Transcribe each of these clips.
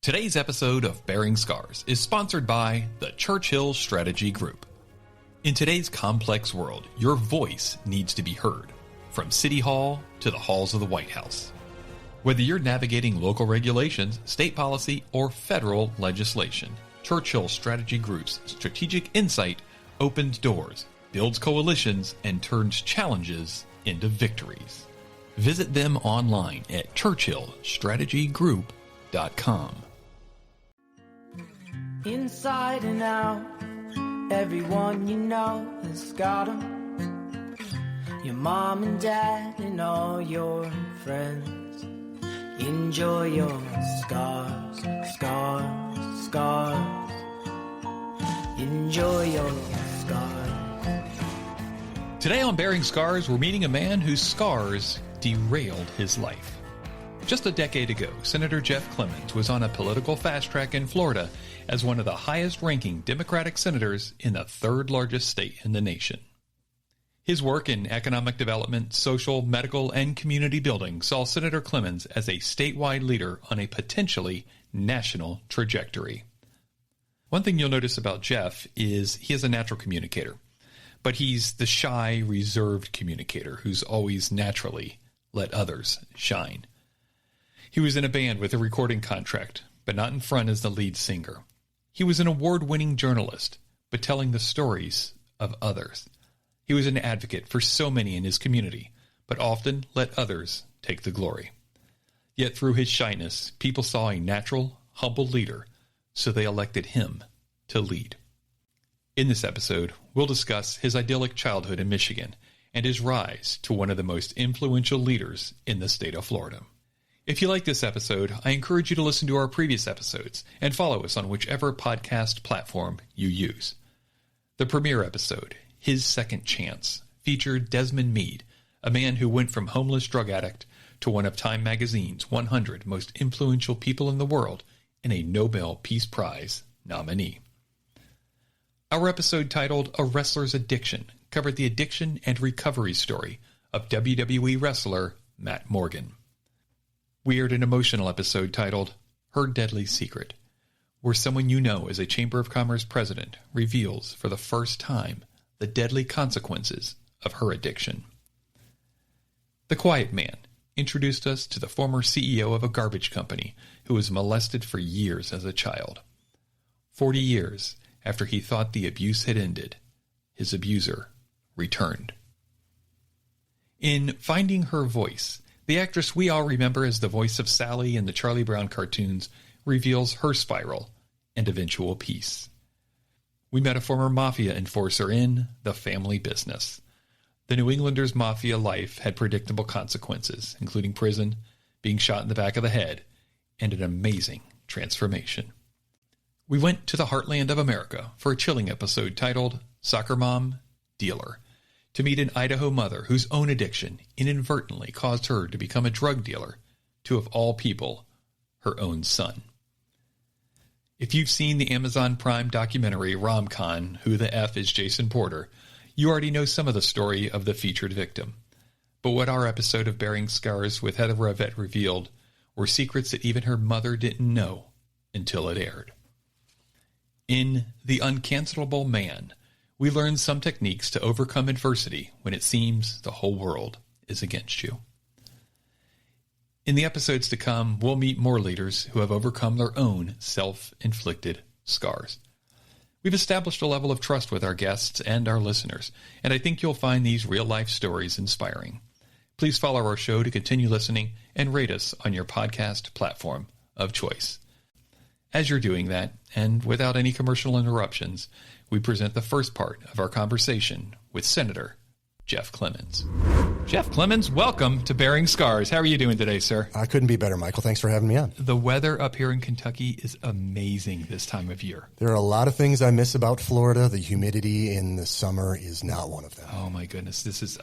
Today's episode of Bearing Scars is sponsored by the Churchill Strategy Group. In today's complex world, your voice needs to be heard, from City Hall to the halls of the White House. Whether you're navigating local regulations, state policy, or federal legislation, Churchill Strategy Group's strategic insight opens doors, builds coalitions, and turns challenges into victories. Visit them online at churchillstrategygroup.com. Inside and out, everyone you know has got 'em. Your mom and dad and all your friends. Enjoy your scars, scars, scars. Enjoy your scars. Today on Bearing Scars, we're meeting a man whose scars derailed his life. Just a decade ago, Senator Jeff Clemens was on a political fast track in Florida as one of the highest-ranking Democratic senators in the third largest state in the nation. His work in economic development, social, medical, and community building saw Senator Clemens as a statewide leader on a potentially national trajectory. One thing you'll notice about Jeff is he is a natural communicator, but he's the shy, reserved communicator who's always naturally let others shine. He was in a band with a recording contract, but not in front as the lead singer. He was an award-winning journalist, but telling the stories of others. He was an advocate for so many in his community, but often let others take the glory. Yet through his shyness, people saw a natural, humble leader, so they elected him to lead. In this episode, we'll discuss his idyllic childhood in Michigan and his rise to one of the most influential leaders in the state of Florida. If you like this episode, I encourage you to listen to our previous episodes and follow us on whichever podcast platform you use. The premiere episode, His Second Chance, featured Desmond Meade, a man who went from homeless drug addict to one of Time magazine's 100 most influential people in the world and a Nobel Peace Prize nominee. Our episode titled A Wrestler's Addiction covered the addiction and recovery story of WWE wrestler Matt Morgan. We aired an emotional episode titled Her Deadly Secret, where someone you know as a Chamber of Commerce president reveals for the first time the deadly consequences of her addiction. The Quiet Man introduced us to the former CEO of a garbage company who was molested for years as a child. 40 years after he thought the abuse had ended, his abuser returned. In Finding Her Voice, the actress we all remember as the voice of Sally in the Charlie Brown cartoons reveals her spiral and eventual peace. We met a former mafia enforcer in The Family Business. The New Englander's mafia life had predictable consequences, including prison, being shot in the back of the head, and an amazing transformation. We went to the heartland of America for a chilling episode titled Soccer Mom, Dealer, to meet an Idaho mother whose own addiction inadvertently caused her to become a drug dealer to, of all people, her own son. If you've seen the Amazon Prime documentary Rom-Con, Who the F is Jason Porter, you already know some of the story of the featured victim. But what our episode of Bearing Scars with Heather Revette revealed were secrets that even her mother didn't know until it aired. In The Uncancelable Man, we learn some techniques to overcome adversity when it seems the whole world is against you. In the episodes to come, we'll meet more leaders who have overcome their own self-inflicted scars. We've established a level of trust with our guests and our listeners, and I think you'll find these real-life stories inspiring. Please follow our show to continue listening and rate us on your podcast platform of choice. As you're doing that, and without any commercial interruptions, we present the first part of our conversation with Senator Jeff Clemens. Jeff Clemens, welcome to Bearing Scars. How are you doing today, sir? I couldn't be better, Michael. Thanks for having me on. The weather up here in Kentucky is amazing this time of year. There are a lot of things I miss about Florida. The humidity in the summer is not one of them. Oh, my goodness.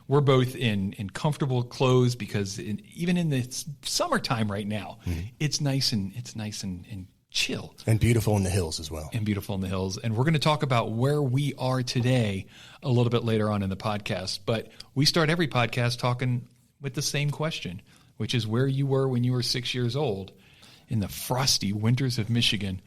We're both in comfortable clothes because even in the summertime right now, it's nice and chill. And beautiful in the hills as well. And we're going to talk about where we are today a little bit later on in the podcast. But we start every podcast talking with the same question, which is where you were when you were 6 years old. in the frosty winters of Michigan.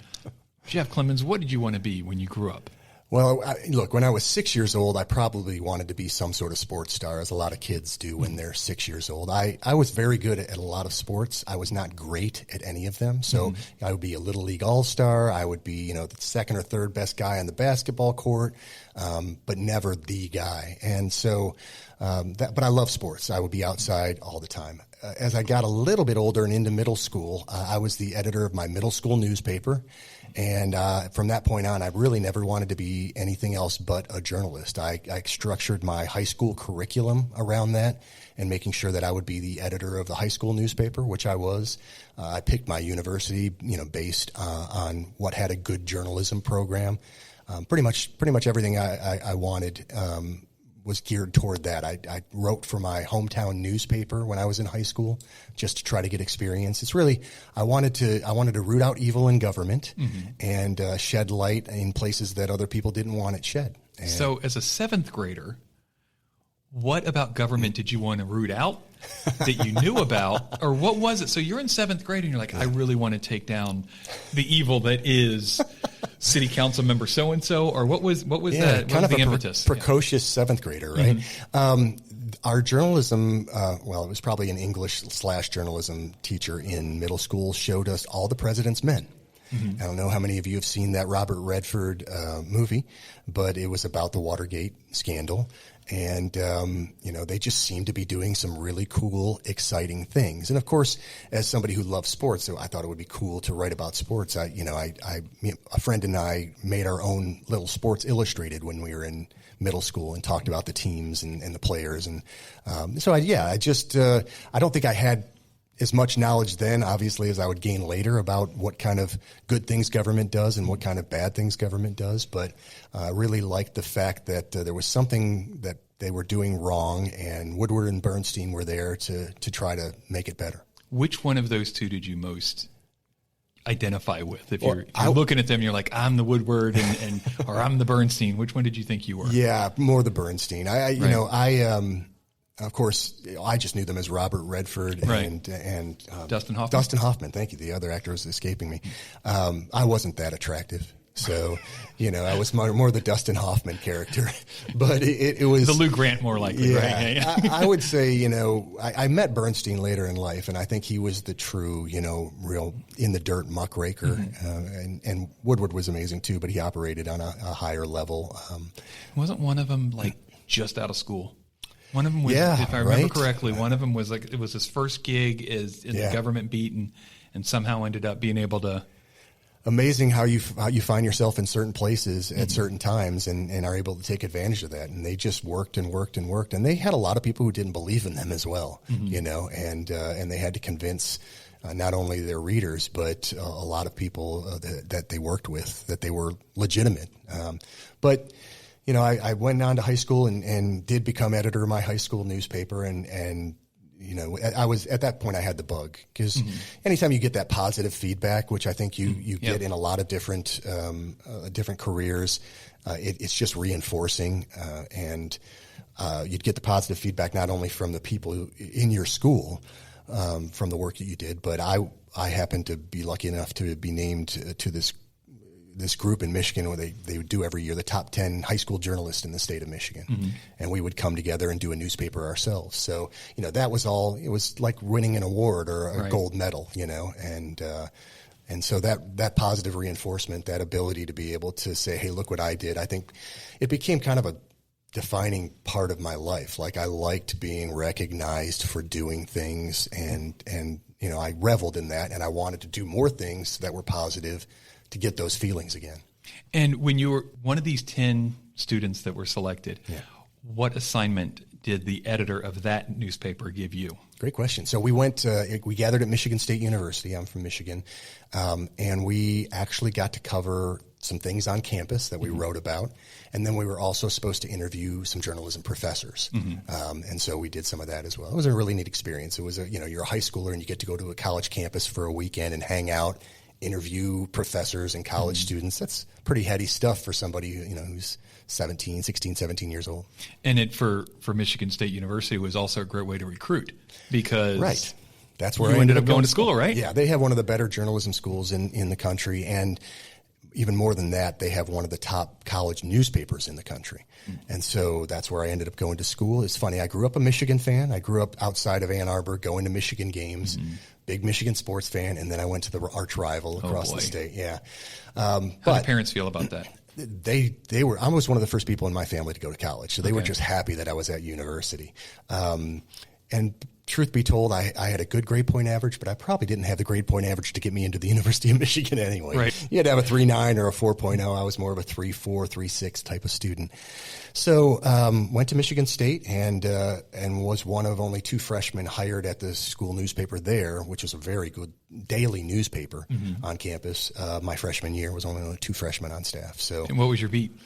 Jeff Clemens, what did you want to be when you grew up? Well, look, when I was 6 years old, I probably wanted to be some sort of sports star, as a lot of kids do when they're 6 years old. I was very good at a lot of sports. I was not great at any of them. So I would be a Little League All-Star. I would be, the second or third best guy on the basketball court, but never the guy. And so, but I love sports. I would be outside all the time. As I got a little bit older and into middle school, I was the editor of my middle school newspaper. And from that point on, I really never wanted to be anything else but a journalist. I structured my high school curriculum around that and making sure that I would be the editor of the high school newspaper, which I was. I picked my university, based on what had a good journalism program. Pretty much everything I wanted was geared toward that. I wrote for my hometown newspaper when I was in high school just to try to get experience. It's really, I wanted to root out evil in government and shed light in places that other people didn't want it shed. And so as a seventh grader, what about government did you want to root out that you knew about? Or what was it? So you're in seventh grade and you're like, I really want to take down the evil that is city council member so-and-so, or what was that? What kind was of the a impetus? precocious seventh grader, right? Our journalism, it was probably an English/journalism teacher in middle school, showed us All the President's Men. I don't know how many of you have seen that Robert Redford movie, but it was about the Watergate scandal. And, they just seemed to be doing some really cool, exciting things. And of course, as somebody who loves sports, so I thought it would be cool to write about sports. A friend and I made our own little Sports Illustrated when we were in middle school and talked about the teams and the players. And, I don't think I had as much knowledge then, obviously, as I would gain later about what kind of good things government does and what kind of bad things government does. But I really liked the fact that there was something that they were doing wrong, and Woodward and Bernstein were there to try to make it better. Which one of those two did you most identify with? If you're looking at them, you're like, I'm the Woodward and or I'm the Bernstein. Which one did you think you were? Yeah, more the Bernstein. Of course, I just knew them as Robert Redford and Dustin Hoffman. Dustin Hoffman, thank you. The other actor was escaping me. I wasn't that attractive, so I was more the Dustin Hoffman character. But it was the Lou Grant, more likely. Yeah, right? I would say I met Bernstein later in life, and I think he was the true real in the dirt muckraker. And Woodward was amazing too, but he operated on a higher level. Wasn't one of them like just out of school? One of them was, if I remember correctly, one of them was like, it was his first gig in the government beat and somehow ended up being able to. Amazing how you find yourself in certain places at certain times and are able to take advantage of that. And they just worked and worked and worked. And they had a lot of people who didn't believe in them as well, and they had to convince not only their readers, but a lot of people that they worked with that they were legitimate. I went on to high school and did become editor of my high school newspaper. And I was at that point I had the bug because anytime you get that positive feedback, which I think you get in a lot of different careers, it's just reinforcing. And you'd get the positive feedback not only from the people in your school, from the work that you did, but I happened to be lucky enough to be named to this group in Michigan where they would do every year the top 10 high school journalists in the state of Michigan. And we would come together and do a newspaper ourselves. So, that was all, it was like winning an award or a gold medal, and so that positive reinforcement, that ability to be able to say, hey, look what I did. I think it became kind of a defining part of my life. Like I liked being recognized for doing things and I reveled in that and I wanted to do more things that were positive to get those feelings again. And when you were one of these 10 students that were selected, what assignment did the editor of that newspaper give you? Great question. So we we gathered at Michigan State University. I'm from Michigan. And we actually got to cover some things on campus that we wrote about. And then we were also supposed to interview some journalism professors. And so we did some of that as well. It was a really neat experience. It was you're a high schooler and you get to go to a college campus for a weekend and hang out, interview professors and college students. That's pretty heady stuff for somebody who's 16, 17 years old. And for Michigan State University, it was also a great way to recruit because That's where you ended up going to school, right? Yeah, they have one of the better journalism schools in the country, and even more than that, they have one of the top college newspapers in the country. And so that's where I ended up going to school. It's funny, I grew up a Michigan fan. I grew up outside of Ann Arbor, going to Michigan games, big Michigan sports fan, and then I went to the arch rival across the state. Yeah. How do parents feel about that? I was one of the first people in my family to go to college, so they were just happy that I was at university. And truth be told, I had a good grade point average, but I probably didn't have the grade point average to get me into the University of Michigan anyway. Right. You had to have a 3.9 or a 4.0. I was more of a 3.4, 3.6 type of student. So went to Michigan State and was one of only 2 freshmen hired at the school newspaper there, which is a very good daily newspaper on campus. My freshman year was only 2 freshmen on staff. So, and what was your beat?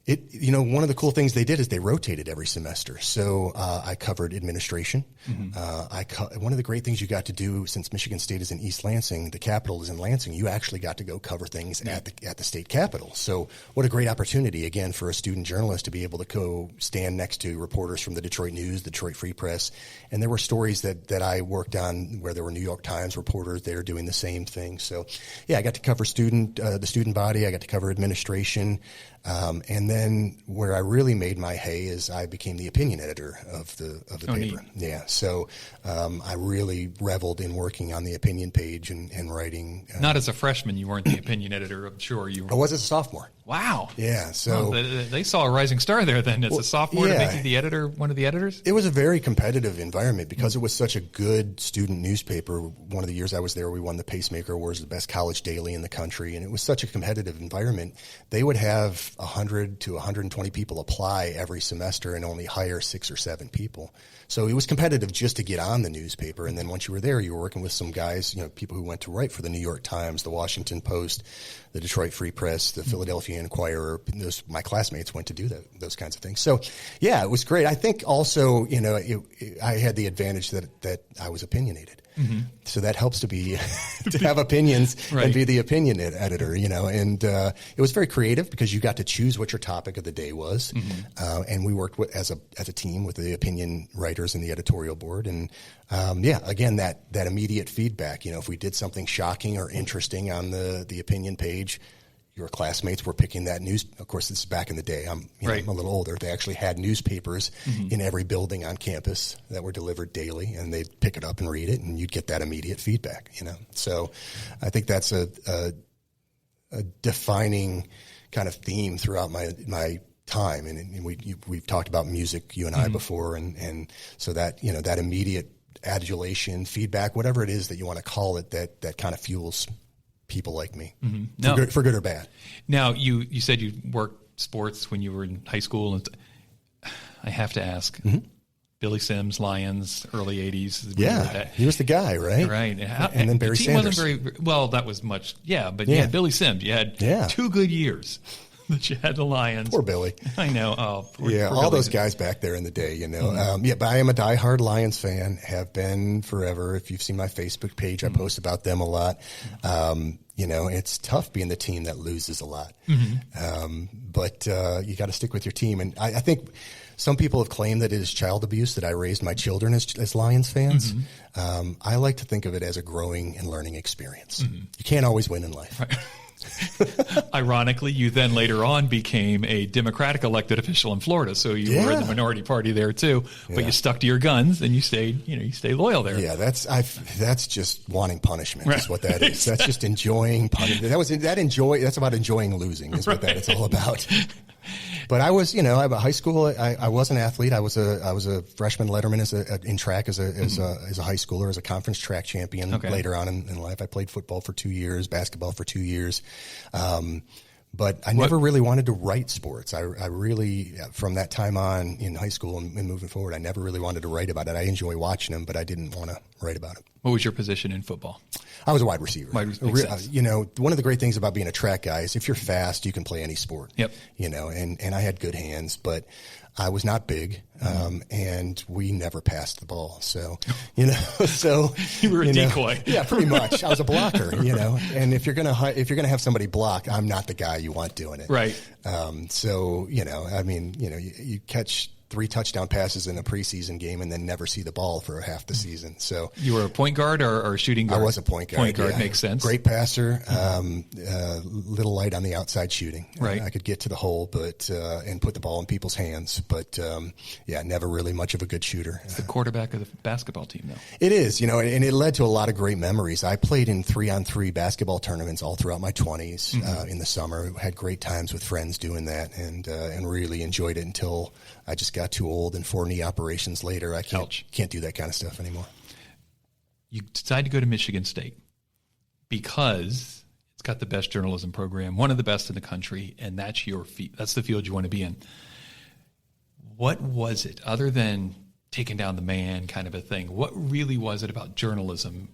One of the cool things they did is they rotated every semester. So I covered administration. One of the great things you got to do, since Michigan State is in East Lansing, the capital is in Lansing, you actually got to go cover things at the state capitol. So what a great opportunity, again, for a student journalist to be able to go stand next to reporters from the Detroit News, the Detroit Free Press. And there were stories that I worked on where there were New York Times reporters there doing the same thing. So, yeah, I got to cover the student body. I got to cover administration. And then where I really made my hay is I became the opinion editor of the paper. Neat. Yeah. So I really reveled in working on the opinion page and writing. Not as a freshman, you weren't the opinion editor. I'm sure you were. I was as a sophomore. Wow. Yeah. So they saw a rising star there then as a sophomore to make you the editor, one of the editors? It was a very competitive environment because it was such a good student newspaper. One of the years I was there, we won the Pacemaker Awards, the best college daily in the country. And it was such a competitive environment. They would have 100 to 120 people apply every semester and only hire 6 or 7 people. So it was competitive just to get on the newspaper. And then once you were there, you were working with some guys, people who went to write for the New York Times, the Washington Post, the Detroit Free Press, the Philadelphia Inquirer. My classmates went to do those kinds of things. So, yeah, it was great. I think also, I had the advantage that I was opinionated. So that helps to have opinions and be the opinion editor, and it was very creative because you got to choose what your topic of the day was. And we worked as a team with the opinion writers and the editorial board. And, again, that immediate feedback, if we did something shocking or interesting on the opinion page, your classmates were picking that news. Of course, this is back in the day. I'm a little older. They actually had newspapers in every building on campus that were delivered daily, and they'd pick it up and read it, and you'd get that immediate feedback. So I think that's a defining kind of theme throughout my time. And we've talked about music, you and I, before, and so that that immediate adulation, feedback, whatever it is that you want to call it, that kind of fuels people like me, for good or bad. Now, you said you worked sports when you were in high school. And I have to ask, Billy Sims, Lions, early 80s. Yeah, he was the guy, right? Right. And then Barry Sanders. Wasn't very, well, that was much, but you had Billy Sims. You had 2 good years that you had the Lions. Poor Billy. I know. Oh, poor all Billy. those guys back there in the day, but I am a diehard Lions fan, have been forever. If you've seen my Facebook page, I post about them a lot. It's tough being the team that loses a lot. But you got to stick with your team. And I think some people have claimed that it is child abuse that I raised my children as Lions fans. I like to think of it as a growing and learning experience. You can't always win in life. Right. Ironically, you then later on became a Democratic elected official in Florida, so you were in the minority party there too. But you stuck to your guns and you stayed loyal there. Yeah, that's just wanting punishment. Is what that is. That's just enjoying punishment. That's about enjoying losing. Is what it's all about. But I was, at high school, I was an athlete. I was a freshman letterman in track as a high schooler, as a conference track champion. Later on in life, I played football for 2 years, basketball for 2 years. But I never really wanted to write sports. I really, from that time on in high school and moving forward, I never really wanted to write about it. I enjoy watching them, but I didn't want to write about it. What was your position in football? I was a wide receiver. Makes sense. One of the great things about being a track guy is if you're fast, you can play any sport. Yep. And I had good hands, but I was not big, and we never passed the ball. So, so you were a decoy. Yeah, pretty much. I was a blocker, and if you're going to have somebody block, I'm not the guy you want doing it. Right. So, you catch 3 touchdown passes in a preseason game and then never see the ball for half the season. So you were a point guard or shooting guard? I was a point guard. Point guard makes sense. Great passer, little light on the outside shooting. Right. I could get to the hole, but and put the ball in people's hands, but never really much of a good shooter. It's the quarterback of the basketball team, though. It is, and it led to a lot of great memories. I played in 3-on-3 basketball tournaments all throughout my 20s in the summer. Had great times with friends doing that, and really enjoyed it until I just got too old, and 4 knee operations later, I can't do that kind of stuff anymore. You decided to go to Michigan State because it's got the best journalism program, one of the best in the country, and that's that's the field you want to be in. What was it, other than taking down the man kind of a thing? What really was it about journalism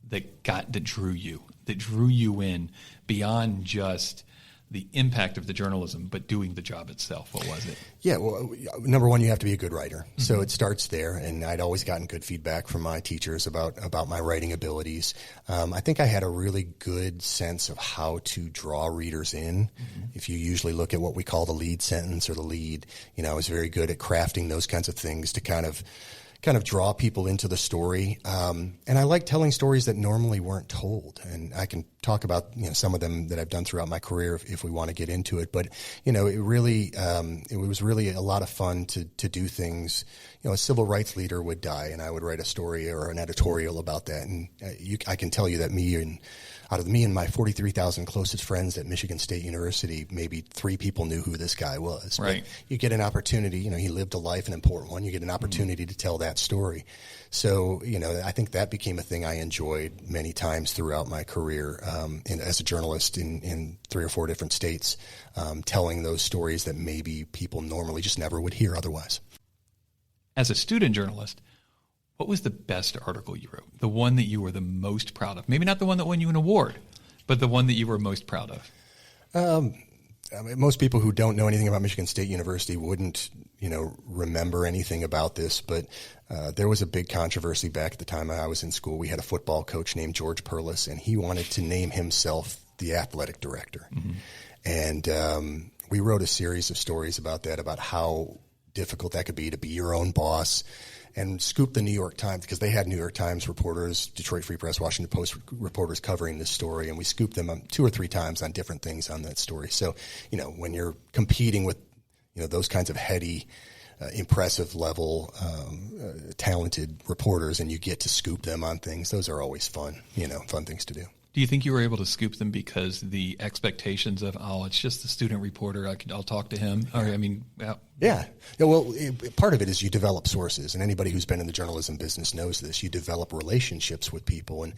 that drew you in beyond just the impact of the journalism, but doing the job itself? What was it? Yeah, well, number one, you have to be a good writer. Mm-hmm. So it starts there, and I'd always gotten good feedback from my teachers about my writing abilities. I think I had a really good sense of how to draw readers in. Mm-hmm. If you usually look at what we call the lead sentence or the lead, I was very good at crafting those kinds of things to kind of draw people into the story. And I like telling stories that normally weren't told. And I can talk about, some of them that I've done throughout my career if we want to get into it. But, it was really a lot of fun to do things. A civil rights leader would die and I would write a story or an editorial about that. And I can tell you that out of me and my 43,000 closest friends at Michigan State University, maybe 3 people knew who this guy was. Right. But you get an opportunity, he lived a life, an important one. You get an opportunity to tell that story. So, I think that became a thing I enjoyed many times throughout my career as a journalist in 3 or 4 different states, telling those stories that maybe people normally just never would hear otherwise. As a student journalist, what was the best article you wrote? The one that you were the most proud of? Maybe not the one that won you an award, but the one that you were most proud of. Most people who don't know anything about Michigan State University wouldn't, remember anything about this, but there was a big controversy back at the time I was in school. We had a football coach named George Perlis, and he wanted to name himself the athletic director. Mm-hmm. And we wrote a series of stories about that, about how difficult that could be to be your own boss, and scoop the New York Times, because they had New York Times reporters, Detroit Free Press, Washington Post reporters covering this story, and we scooped them 2 or 3 times on different things on that story. So, when you're competing with, those kinds of heady, impressive level, talented reporters, and you get to scoop them on things, those are always fun things to do. Do you think you were able to scoop them because the expectations of, it's just the student reporter, I'll talk to him? Or, Yeah. Well, part of it is you develop sources, and anybody who's been in the journalism business knows this. You develop relationships with people,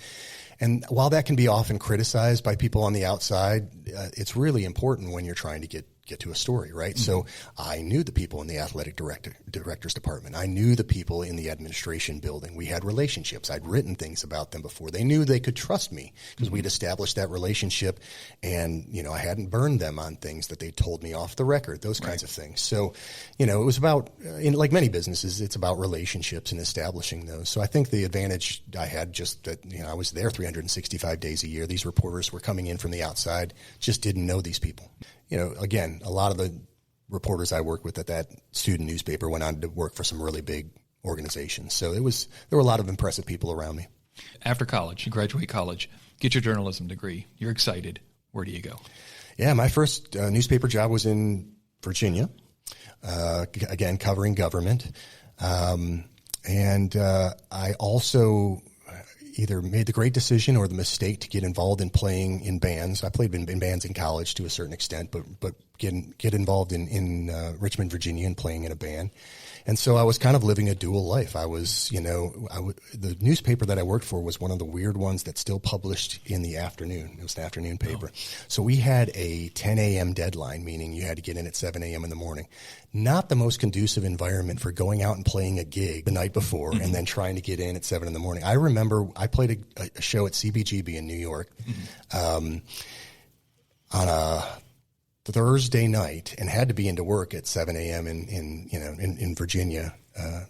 and while that can be often criticized by people on the outside, it's really important when you're trying to get to a story, right? Mm-hmm. So I knew the people in the athletic director's department. I knew the people in the administration building. We had relationships. I'd written things about them before. They knew they could trust me because we'd established that relationship, and, I hadn't burned them on things that they told me off the record, those kinds of things. So, it was about, like many businesses, it's about relationships and establishing those. So I think the advantage I had just that, I was there 365 days a year. These reporters were coming in from the outside, just didn't know these people. Again, a lot of the reporters I worked with at that student newspaper went on to work for some really big organizations. So there were a lot of impressive people around me. After college, you graduate college, get your journalism degree. You're excited. Where do you go? Yeah, my first newspaper job was in Virginia, again, covering government. And I also either made the great decision or the mistake to get involved in playing in bands. I played in bands in college to a certain extent, but get involved in Richmond, Virginia, and playing in a band. And so I was kind of living a dual life. I was, the newspaper that I worked for was one of the weird ones that still published in the afternoon. It was an afternoon paper. Oh. So we had a 10 a.m. deadline, meaning you had to get in at 7 a.m. in the morning. Not the most conducive environment for going out and playing a gig the night before and then trying to get in at 7 in the morning. I remember I played a show at CBGB in New York on a Thursday night and had to be into work at 7 a.m. in Virginia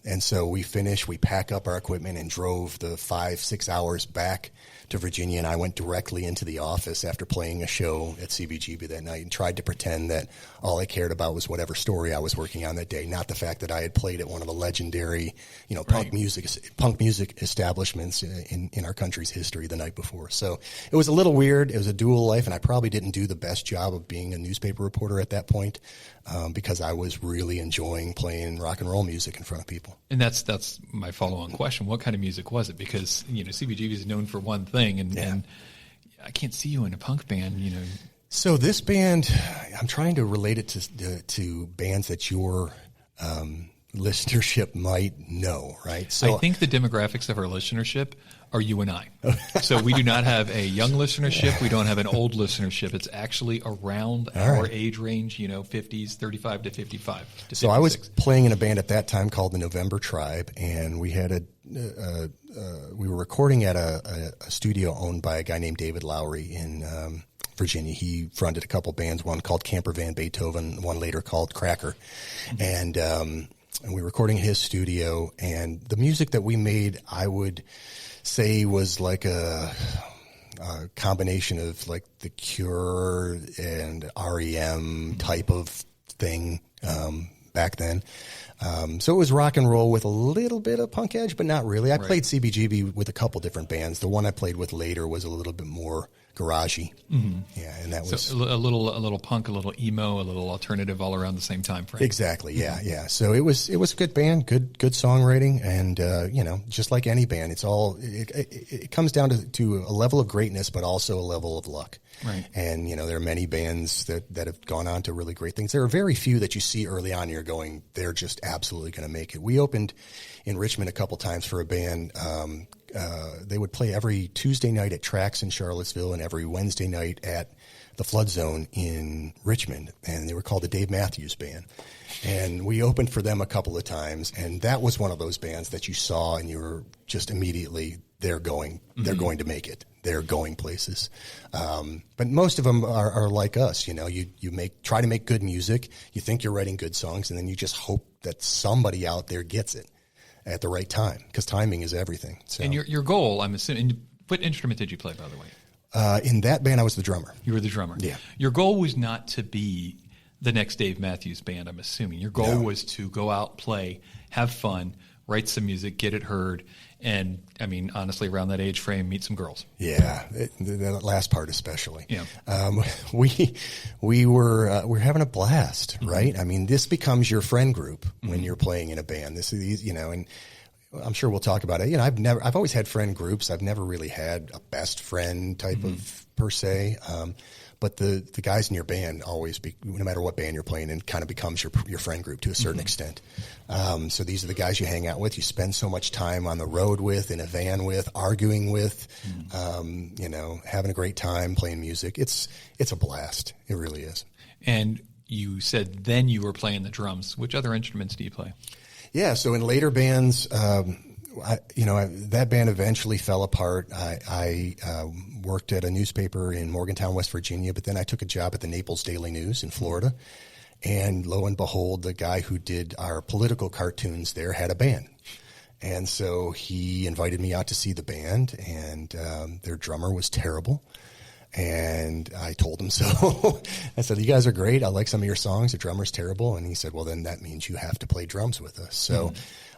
And so we finished, we packed up our equipment and drove the 5-6 hours back to Virginia. And I went directly into the office after playing a show at CBGB that night and tried to pretend that all I cared about was whatever story I was working on that day, not the fact that I had played at one of the legendary, punk music establishments in our country's history the night before. So it was a little weird. It was a dual life, and I probably didn't do the best job of being a newspaper reporter at that point, because I was really enjoying playing rock and roll music in front of people. And that's my follow-on question. What kind of music was it? Because, CBGB is known for one thing, and I can't see you in a punk band, So this band, I'm trying to relate it to bands that your listenership might know, right? So I think the demographics of our listenership are you and I. So we do not have a young listenership. We don't have an old listenership. It's actually around our age range, 50s, 35 to 55. To 56. So I was playing in a band at that time called the November Tribe, and we had we were recording at a studio owned by a guy named David Lowry in Virginia. He fronted a couple bands, one called Camper Van Beethoven, one later called Cracker. And we were recording in his studio, and the music that we made, I would say, was like a combination of like The Cure and REM type of thing back then. So it was rock and roll with a little bit of punk edge, but not really. I played CBGB with a couple different bands. The one I played with later was a little bit more garagey. Mm-hmm. Yeah, and that was a little punk, a little emo, a little alternative, all around the same time frame. Exactly. Yeah, yeah. So it was a good band, good songwriting, and just like any band, it comes down to a level of greatness, but also a level of luck. Right. And there are many bands that have gone on to really great things. There are very few that you see early on. You're going, they're just absolutely going to make it. We opened in Richmond a couple times for a band. They would play every Tuesday night at Trax in Charlottesville and every Wednesday night at the Flood Zone in Richmond, and they were called the Dave Matthews Band. And we opened for them a couple of times, and that was one of those bands that you saw and you were just immediately, they're going to make it. They're going places. But most of them are like us. You try to make good music. You think you're writing good songs, and then you just hope that somebody out there gets it at the right time, because timing is everything. So. And your goal, I'm assuming, what instrument did you play, by the way? In that band, I was the drummer. You were the drummer. Yeah. Your goal was not to be the next Dave Matthews Band, I'm assuming. Your goal was to go out, play, have fun, write some music, get it heard, and, honestly, around that age frame, meet some girls. Yeah, the last part especially. Yeah. We were having a blast, right? This becomes your friend group when you're playing in a band. This is, and I'm sure we'll talk about it. I've always had friend groups. I've never really had a best friend type of per se. But the guys in your band always, no matter what band you're playing in, kind of becomes your friend group to a certain extent. So these are the guys you hang out with. You spend so much time on the road with, in a van with, arguing with, having a great time playing music. It's a blast. It really is. And you said then you were playing the drums. Which other instruments do you play? Yeah, so in later bands, that band eventually fell apart. I worked at a newspaper in Morgantown, West Virginia, but then I took a job at the Naples Daily News in Florida. And lo and behold, the guy who did our political cartoons there had a band. And so he invited me out to see the band, and their drummer was terrible. And I told him so. I said, "You guys are great. I like some of your songs. The drummer's terrible." And he said, "Well, then that means you have to play drums with us." So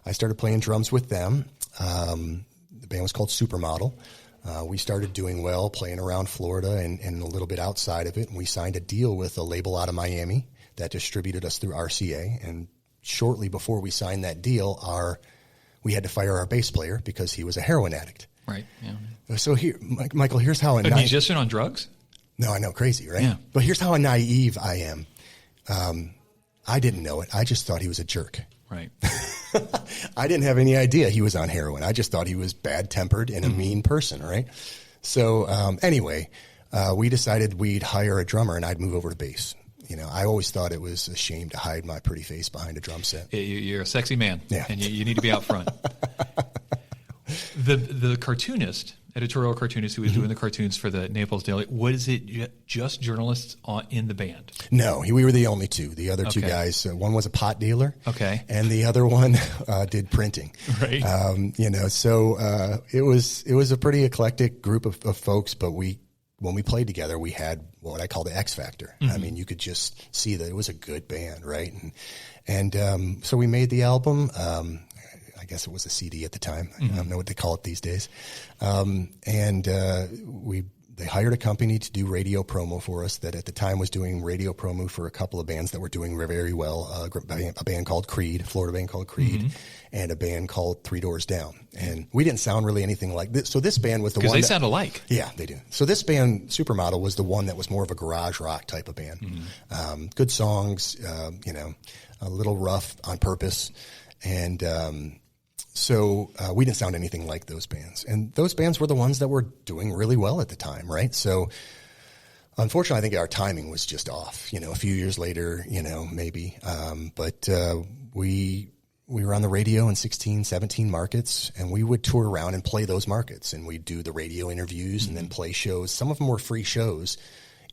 I started playing drums with them. The band was called Supermodel. We started doing well, playing around Florida and a little bit outside of it. And we signed a deal with a label out of Miami that distributed us through RCA. And shortly before we signed that deal, we had to fire our bass player because he was a heroin addict. Right. Yeah. So here, Michael, here's how a musician on drugs? No, I know, crazy, right? Yeah. But here's how naive I am. I didn't know it. I just thought he was a jerk. Right. I didn't have any idea he was on heroin. I just thought he was bad-tempered and a mean person, right? So anyway, we decided we'd hire a drummer and I'd move over to bass. I always thought it was a shame to hide my pretty face behind a drum set. You're a sexy man, yeah. And you need to be out front. The cartoonist editorial cartoonist who was doing the cartoons for the Naples Daily. Was it just journalists in the band? No, we were the only two. The other two guys, one was a pot dealer. Okay. And the other one did printing. Right. So it was a pretty eclectic group of folks, but when we played together, we had what I call the X factor. I mean, you could just see that it was a good band, right? And so we made the album. I guess it was a CD at the time. I don't know what they call it these days. They hired a company to do radio promo for us that at the time was doing radio promo for a couple of bands that were doing very well. A band called Creed, a Florida band called Creed, and a band called Three Doors Down. And we didn't sound really anything like this. So this band was the one. Because they sound alike. Yeah, they do. So this band, Supermodel, was the one that was more of a garage rock type of band. Good songs, a little rough on purpose. And so we didn't sound anything like those bands. And those bands were the ones that were doing really well at the time, right? So unfortunately, I think our timing was just off, a few years later, maybe. But we were on the radio in 16, 17 markets, and we would tour around and play those markets. And we'd do the radio interviews and then play shows. Some of them were free shows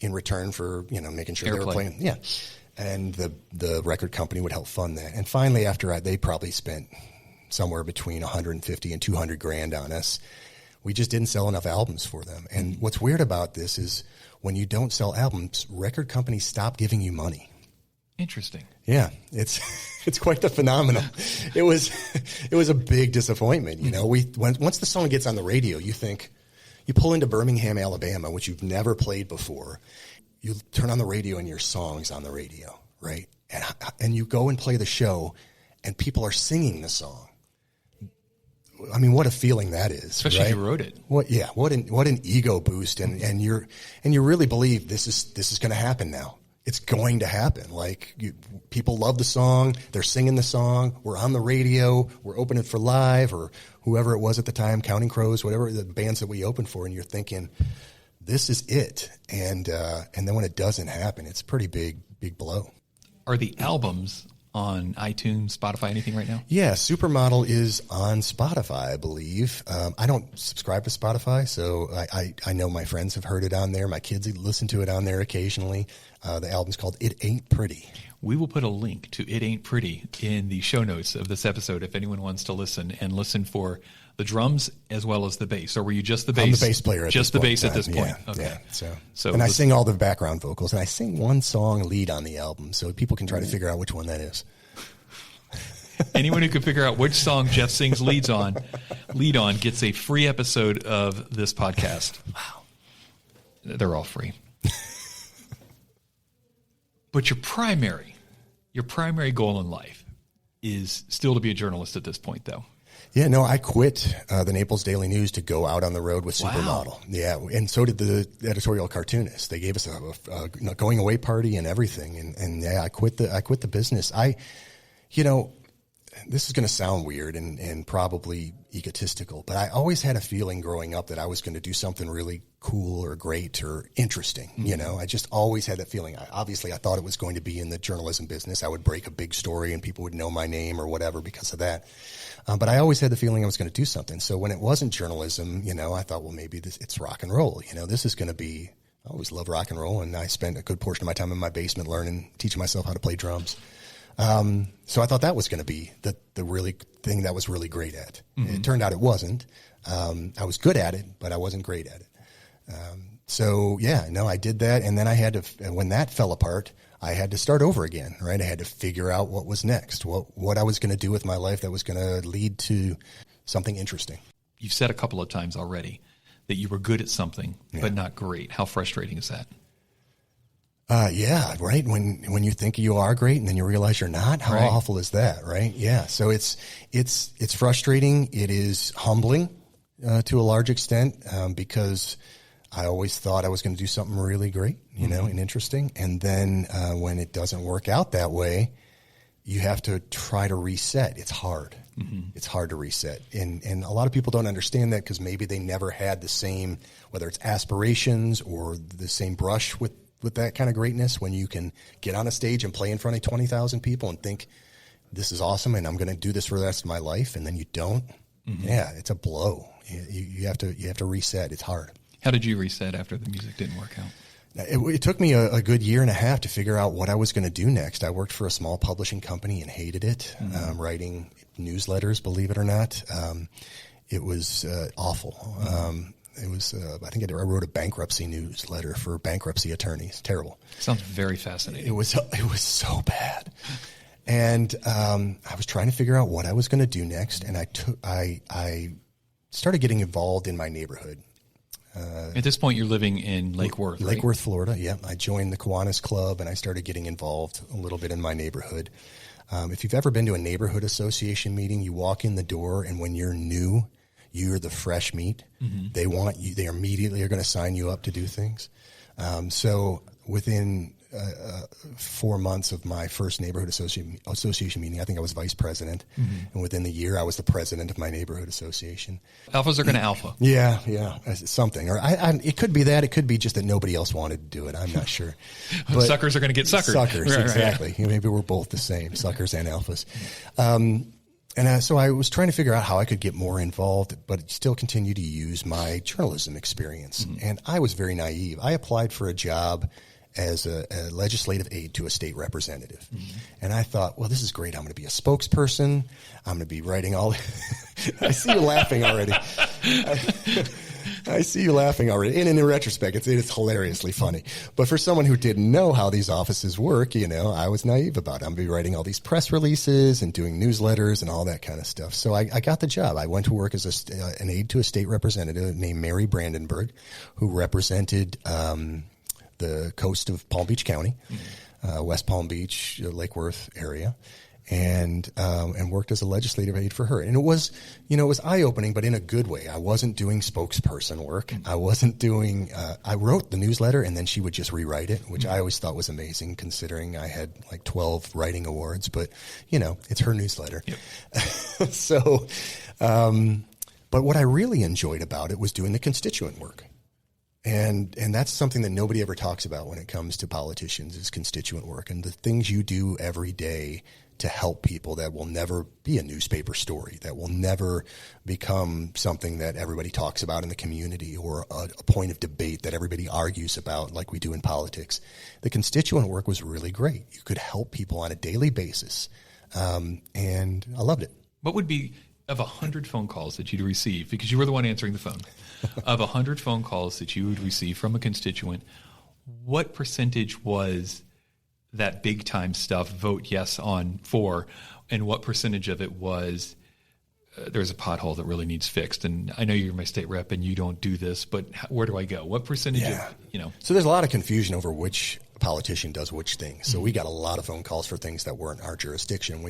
in return for, making sure they were playing. Yeah. And the record company would help fund that. And finally, after they probably spent somewhere between 150 and 200 grand on us, we just didn't sell enough albums for them. And what's weird about this is when you don't sell albums, record companies stop giving you money. Interesting. Yeah, it's quite the phenomenon. It was a big disappointment. Once the song gets on the radio, you pull into Birmingham, Alabama, which you've never played before. You turn on the radio and your song's on the radio, right? And you go and play the show, and people are singing the song. I mean, what a feeling that is, especially right? if you wrote it. What an ego boost, and you really believe this is going to happen now. It's going to happen. People love the song, they're singing the song. We're on the radio, we're opening for Live or whoever it was at the time, Counting Crows, whatever the bands that we opened for, and you're thinking, this is it. And then when it doesn't happen, it's a pretty big blow. Are the albums on iTunes, Spotify, anything right now? Yeah, Supermodel is on Spotify, I believe. I don't subscribe to Spotify, so I know my friends have heard it on there. My kids listen to it on there occasionally. The album's called It Ain't Pretty. We will put a link to It Ain't Pretty in the show notes of this episode if anyone wants to listen for the drums as well as the bass. Or were you just the bass? I'm the bass player at just this the bass point. At this point. Yeah, okay. Yeah. So and I sing all the background vocals, and I sing one song lead on the album, so people can try to figure out which one that is. Anyone who can figure out which song Jeff sings lead on gets a free episode of this podcast. Wow. They're all free. But your primary goal in life is still to be a journalist at this point, though. Yeah, no, I quit the Naples Daily News to go out on the road with Supermodel. Wow. Yeah, and so did the editorial cartoonist. They gave us a going away party and everything. And yeah, I quit the business. This is going to sound weird and probably egotistical, but I always had a feeling growing up that I was going to do something really cool or great or interesting. Mm-hmm. I just always had that feeling. Obviously, I thought it was going to be in the journalism business. I would break a big story and people would know my name or whatever because of that. But I always had the feeling I was going to do something. So when it wasn't journalism, I thought, well, maybe it's rock and roll. This is going to be, I always loved rock and roll. And I spent a good portion of my time in my basement teaching myself how to play drums. So I thought that was going to be the really thing that I was really great at. Mm-hmm. It turned out it wasn't. I was good at it, but I wasn't great at it. I did that. And then when that fell apart, I had to start over again, right? I had to figure out what was next, what I was going to do with my life that was going to lead to something interesting. You've said a couple of times already that you were good at something, but not great. How frustrating is that? Yeah, right. When you think you are great and then you realize you're not, how awful is that, right? Yeah. So it's frustrating. It is humbling, to a large extent, because I always thought I was going to do something really great, and interesting. And then, when it doesn't work out that way, you have to try to reset. It's hard. Mm-hmm. It's hard to reset. And a lot of people don't understand that because maybe they never had the same, whether it's aspirations or the same brush with that kind of greatness, when you can get on a stage and play in front of 20,000 people and think, this is awesome and I'm going to do this for the rest of my life, and then you don't. Mm-hmm. Yeah, it's a blow. You have to reset. It's hard. How did you reset after the music didn't work out? It took me a good year and a half to figure out what I was going to do next. I worked for a small publishing company and hated it, writing newsletters, believe it or not. It was awful. It was, I think I wrote a bankruptcy newsletter for bankruptcy attorneys. Terrible. Sounds very fascinating. It was so bad. And I was trying to figure out what I was going to do next, and I started getting involved in my neighborhood. At this point, you're living in Lake Worth, right? Lake Worth, Florida. Yeah, I joined the Kiwanis Club, and I started getting involved a little bit in my neighborhood. If you've ever been to a neighborhood association meeting, you walk in the door, and when you're new, you're the fresh meat. Mm-hmm. They want you. They immediately are going to sign you up to do things. So within 4 months of my first neighborhood association meeting, I think I was vice president. Mm-hmm. And within the year, I was the president of my neighborhood association. Alphas are going to alpha. Yeah, something. Or it could be that. It could be just that nobody else wanted to do it. I'm not sure. But suckers are going to get suckered. Suckers, right, exactly. Right. Maybe we're both the same, suckers and alphas. So I was trying to figure out how I could get more involved, but still continue to use my journalism experience. Mm-hmm. And I was very naive. I applied for a job as a legislative aide to a state representative. Mm-hmm. And I thought, well, this is great. I'm going to be a spokesperson. I'm going to be writing all – I see you laughing already. I see you laughing already. And in retrospect, it's hilariously funny. But for someone who didn't know how these offices work, I was naive about it. I'm going to be writing all these press releases and doing newsletters and all that kind of stuff. So I got the job. I went to work as an aide to a state representative named Mary Brandenburg, who represented the coast of Palm Beach County, West Palm Beach, Lake Worth area. And worked as a legislative aide for her. And it was eye-opening, but in a good way. I wasn't doing spokesperson work. I wasn't doing, I wrote the newsletter and then she would just rewrite it, which I always thought was amazing considering I had like 12 writing awards, but it's her newsletter. Yep. So, but what I really enjoyed about it was doing the constituent work. And that's something that nobody ever talks about when it comes to politicians is constituent work and the things you do every day to help people that will never be a newspaper story, that will never become something that everybody talks about in the community or a point of debate that everybody argues about like we do in politics. The constituent work was really great. You could help people on a daily basis, and I loved it. What would be, of 100 phone calls that you'd receive, because you were the one answering the phone, of 100 phone calls that you would receive from a constituent, what percentage was that big time stuff, vote yes on for, and what percentage of it was there's a pothole that really needs fixed, and I know you're my state rep and you don't do this, but where do I go? What percentage of, So there's a lot of confusion over which politician does which thing. So we got a lot of phone calls for things that weren't our jurisdiction.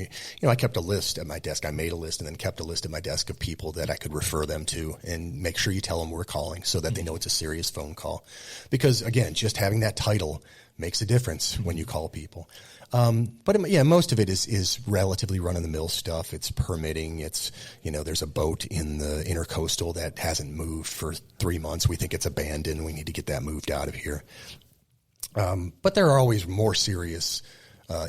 I kept a list at my desk. I made a list and then kept a list at my desk of people that I could refer them to and make sure you tell them we're calling so that they know it's a serious phone call. Because again, just having that title makes a difference when you call people. But most of it is relatively run-of-the-mill stuff. It's permitting. It's, there's a boat in the intercoastal that hasn't moved for 3 months. We think it's abandoned. We need to get that moved out of here. But there are always more serious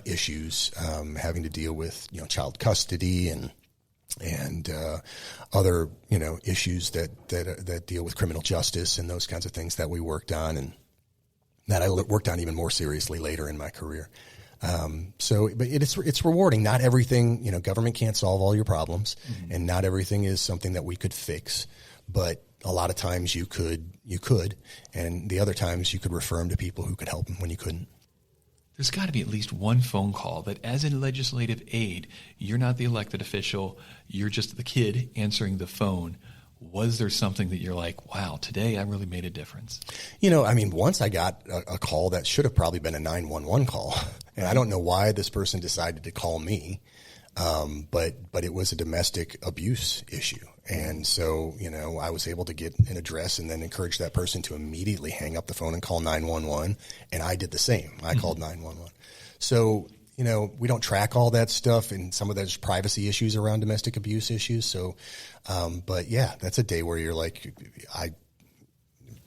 issues having to deal with, child custody and other, issues that deal with criminal justice and those kinds of things that we worked on and that I worked on even more seriously later in my career. But it's rewarding. Not everything, government can't solve all your problems, and not everything is something that we could fix. But a lot of times you could, and the other times you could refer them to people who could help them when you couldn't. There's got to be at least one phone call that, as a legislative aide, you're not the elected official, you're just the kid answering the phone. Was there something that you're like, wow, today I really made a difference? Once I got a call that should have probably been a 911 call, and I don't know why this person decided to call me, but it was a domestic abuse issue. And so, I was able to get an address and then encourage that person to immediately hang up the phone and call 911, and I did the same. I called 911. So, we don't track all that stuff, and some of there's privacy issues around domestic abuse issues. So, but yeah, that's a day where you're like, I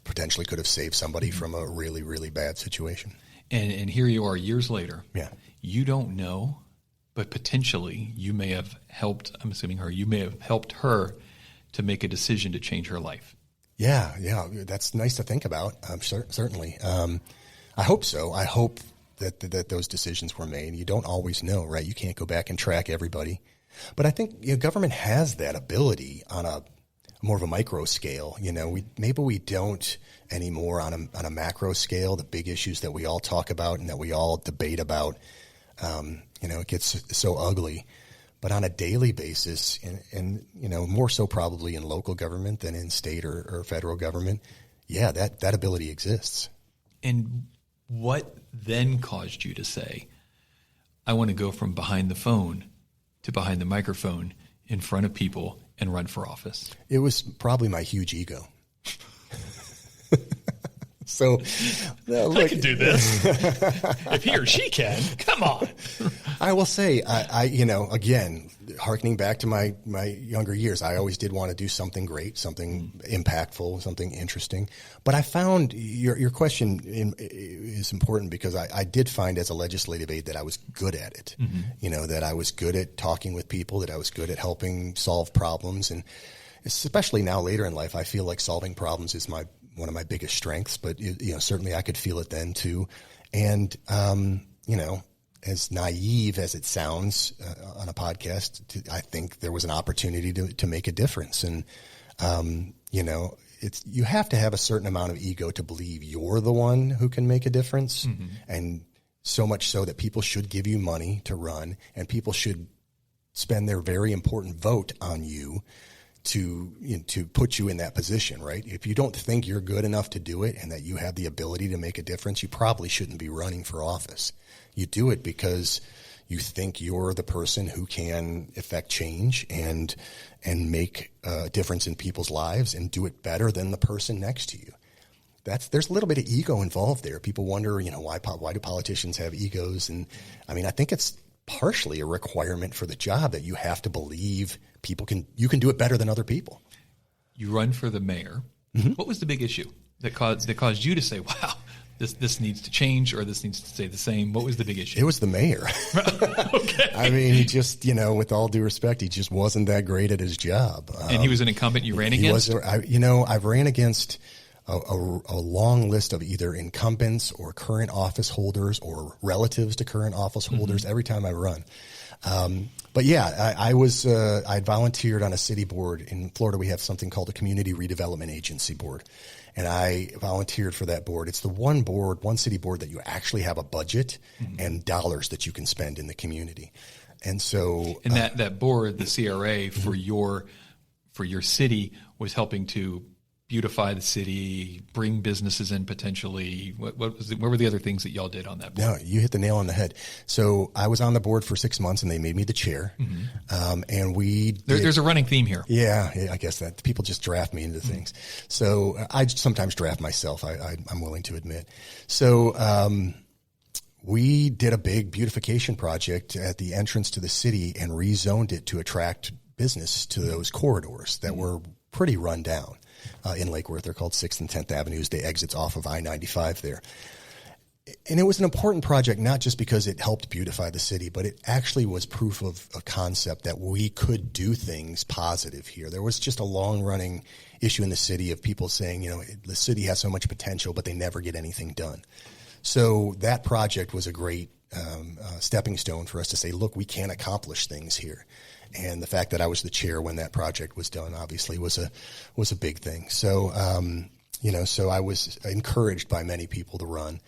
potentially could have saved somebody from a really, really bad situation. And here you are years later. Yeah. You don't know, but potentially you may have helped, I'm assuming her, you may have helped her to make a decision to change her life. Yeah, that's nice to think about. Certainly. I hope so. I hope that those decisions were made. You don't always know, right? You can't go back and track everybody. But I think government has that ability on a more of a micro scale. Maybe we don't anymore on a macro scale, the big issues that we all talk about and that we all debate about. It gets so ugly. But on a daily basis, and more so probably in local government than in state or federal government, yeah, that ability exists. And what then caused you to say, I want to go from behind the phone to behind the microphone in front of people and run for office? It was probably my huge ego. So I can do this. If he or she can, come on. I will say, I again, hearkening back to my younger years, I always did want to do something great, something impactful, something interesting. But I found your question is important because I did find as a legislative aide that I was good at it. Mm-hmm. That I was good at talking with people, that I was good at helping solve problems. And especially now later in life, I feel like solving problems is one of my biggest strengths, but certainly I could feel it then too. And, as naive as it sounds on a podcast, I think there was an opportunity to make a difference. And, you have to have a certain amount of ego to believe you're the one who can make a difference. Mm-hmm. And so much so that people should give you money to run and people should spend their very important vote on you to put you in that position, right? If you don't think you're good enough to do it and that you have the ability to make a difference, you probably shouldn't be running for office. You do it because you think you're the person who can affect change and make a difference in people's lives and do it better than the person next to you. There's a little bit of ego involved there. People wonder, why do politicians have egos? And I mean, I think it's partially a requirement for the job that you have to believe you can do it better than other people. You run for the mayor. Mm-hmm. What was the big issue that caused you to say, wow, this needs to change or this needs to stay the same? What was the big issue? It was the mayor. Okay. I mean, he just, with all due respect, he just wasn't that great at his job. And he was an incumbent you ran against? I've ran against a long list of either incumbents or current office holders or relatives to current office holders every time I run. But yeah, I'd volunteered on a city board in Florida. We have something called a Community Redevelopment Agency board. And I volunteered for that board. It's the one city board that you actually have a budget and dollars that you can spend in the community. And so, and that board, the CRA for your city was helping to beautify the city, bring businesses in potentially. What were the other things that y'all did on that board? No, you hit the nail on the head. So I was on the board for 6 months and they made me the chair. Mm-hmm. And there's a running theme here. Yeah, I guess that people just draft me into things. So I sometimes draft myself. I'm willing to admit. So, we did a big beautification project at the entrance to the city and rezoned it to attract business to those corridors that were pretty run down. In Lake Worth, they're called 6th and 10th Avenues. They exits off of I-95 there. And it was an important project, not just because it helped beautify the city, but it actually was proof of a concept that we could do things positive here. There was just a long-running issue in the city of people saying, the city has so much potential, but they never get anything done. So that project was a great stepping stone for us to say, look, we can accomplish things here. And the fact that I was the chair when that project was done obviously was a big thing. So, so I was encouraged by many people to run.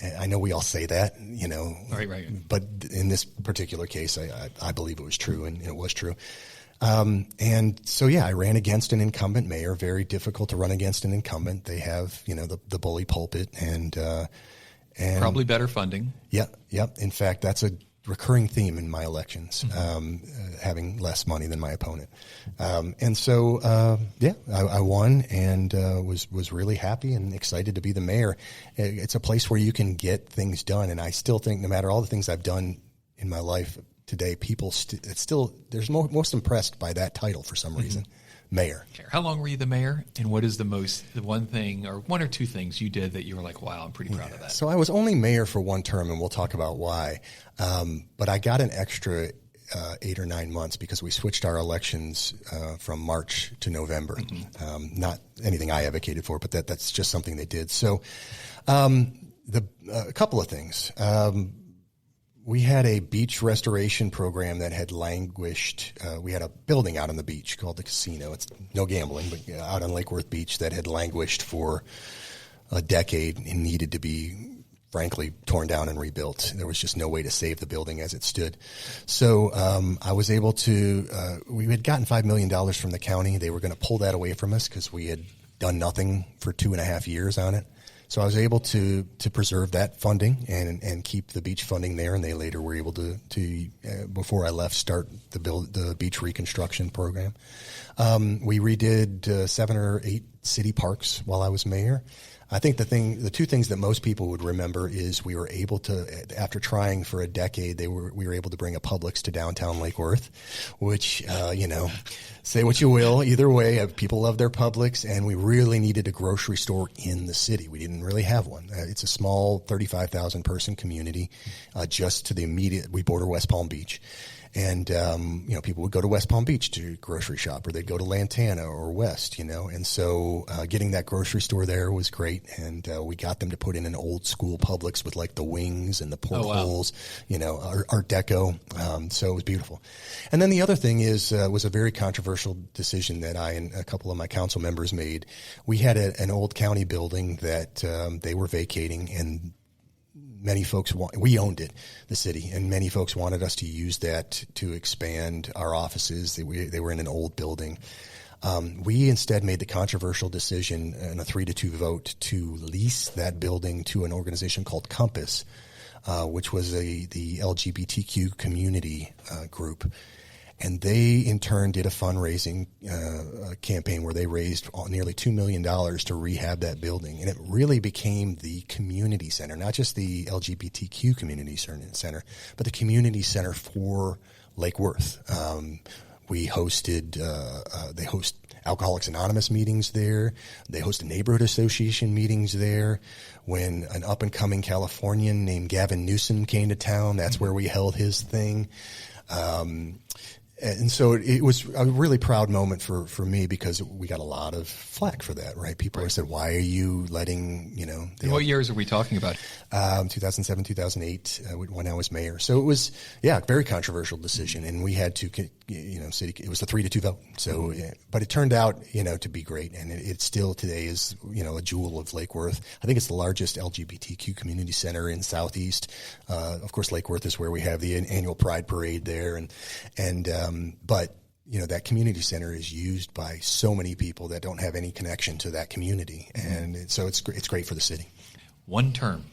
And I know we all say that, Right. But in this particular case, I believe it was true, and it was true. And so, yeah, I ran against an incumbent mayor. Very difficult to run against an incumbent. They have, the bully pulpit and probably better funding. Yep. In fact, that's a recurring theme in my elections, having less money than my opponent. And so, I won and was really happy and excited to be the mayor. It's a place where you can get things done. And I still think no matter all the things I've done in my life today, people they're most impressed by that title for some reason. Mayor. How long were you the mayor, and what is the one thing or one or two things you did that you were like, wow, I'm pretty proud of that? So I was only mayor for one term, and we'll talk about why. But I got an extra 8 or 9 months because we switched our elections from March to November. Mm-hmm. Not anything I advocated for, but that's just something they did. So a couple of things. We had a beach restoration program that had languished. We had a building out on the beach called the Casino. It's no gambling, but out on Lake Worth Beach that had languished for a decade and needed to be, frankly, torn down and rebuilt. There was just no way to save the building as it stood. So I was able to, we had gotten $5 million from the county. They were going to pull that away from us because we had done nothing for 2.5 years on it. So I was able to preserve that funding and keep the beach funding there, and they later were able to before I left, start the beach reconstruction program. We redid 7 or 8 city parks while I was mayor. I think the two things that most people would remember is we were able to, after trying for a decade, we were able to bring a Publix to downtown Lake Worth, which, say what you will, either way, people love their Publix, and we really needed a grocery store in the city. We didn't really have one. It's a small 35,000 person community, just to the immediate, we border West Palm Beach. And, people would go to West Palm Beach to grocery shop, or they'd go to Lantana or West, and so, getting that grocery store there was great. And, we got them to put in an old school Publix with like the wings and the portholes, Art Deco. So it was beautiful. And then the other thing was a very controversial decision that I and a couple of my council members made. We had an old county building that, they were vacating, and many folks we owned it, the city, and many folks wanted us to use that to expand our offices. They were in an old building. We instead made the controversial decision in a 3-2 vote to lease that building to an organization called Compass, which was the LGBTQ community group. And they, in turn, did a fundraising campaign where they raised nearly $2 million to rehab that building. And it really became the community center, not just the LGBTQ community center, but the community center for Lake Worth. We hosted, they host Alcoholics Anonymous meetings there. They host neighborhood association meetings there. When an up-and-coming Californian named Gavin Newsom came to town, that's where we held his thing. And so it was a really proud moment for me because we got a lot of flack for that, right? People said, why are you letting, what years are we talking about? 2007, 2008, when I was mayor. So it was, very controversial decision. And we had to, it was a 3-2 vote. So, but it turned out, to be great. And it still today is, a jewel of Lake Worth. I think it's the largest LGBTQ community center in Southeast. Of course, Lake Worth is where we have the annual Pride Parade there. But that community center is used by so many people that don't have any connection to that community. And so it's great for the city. One term.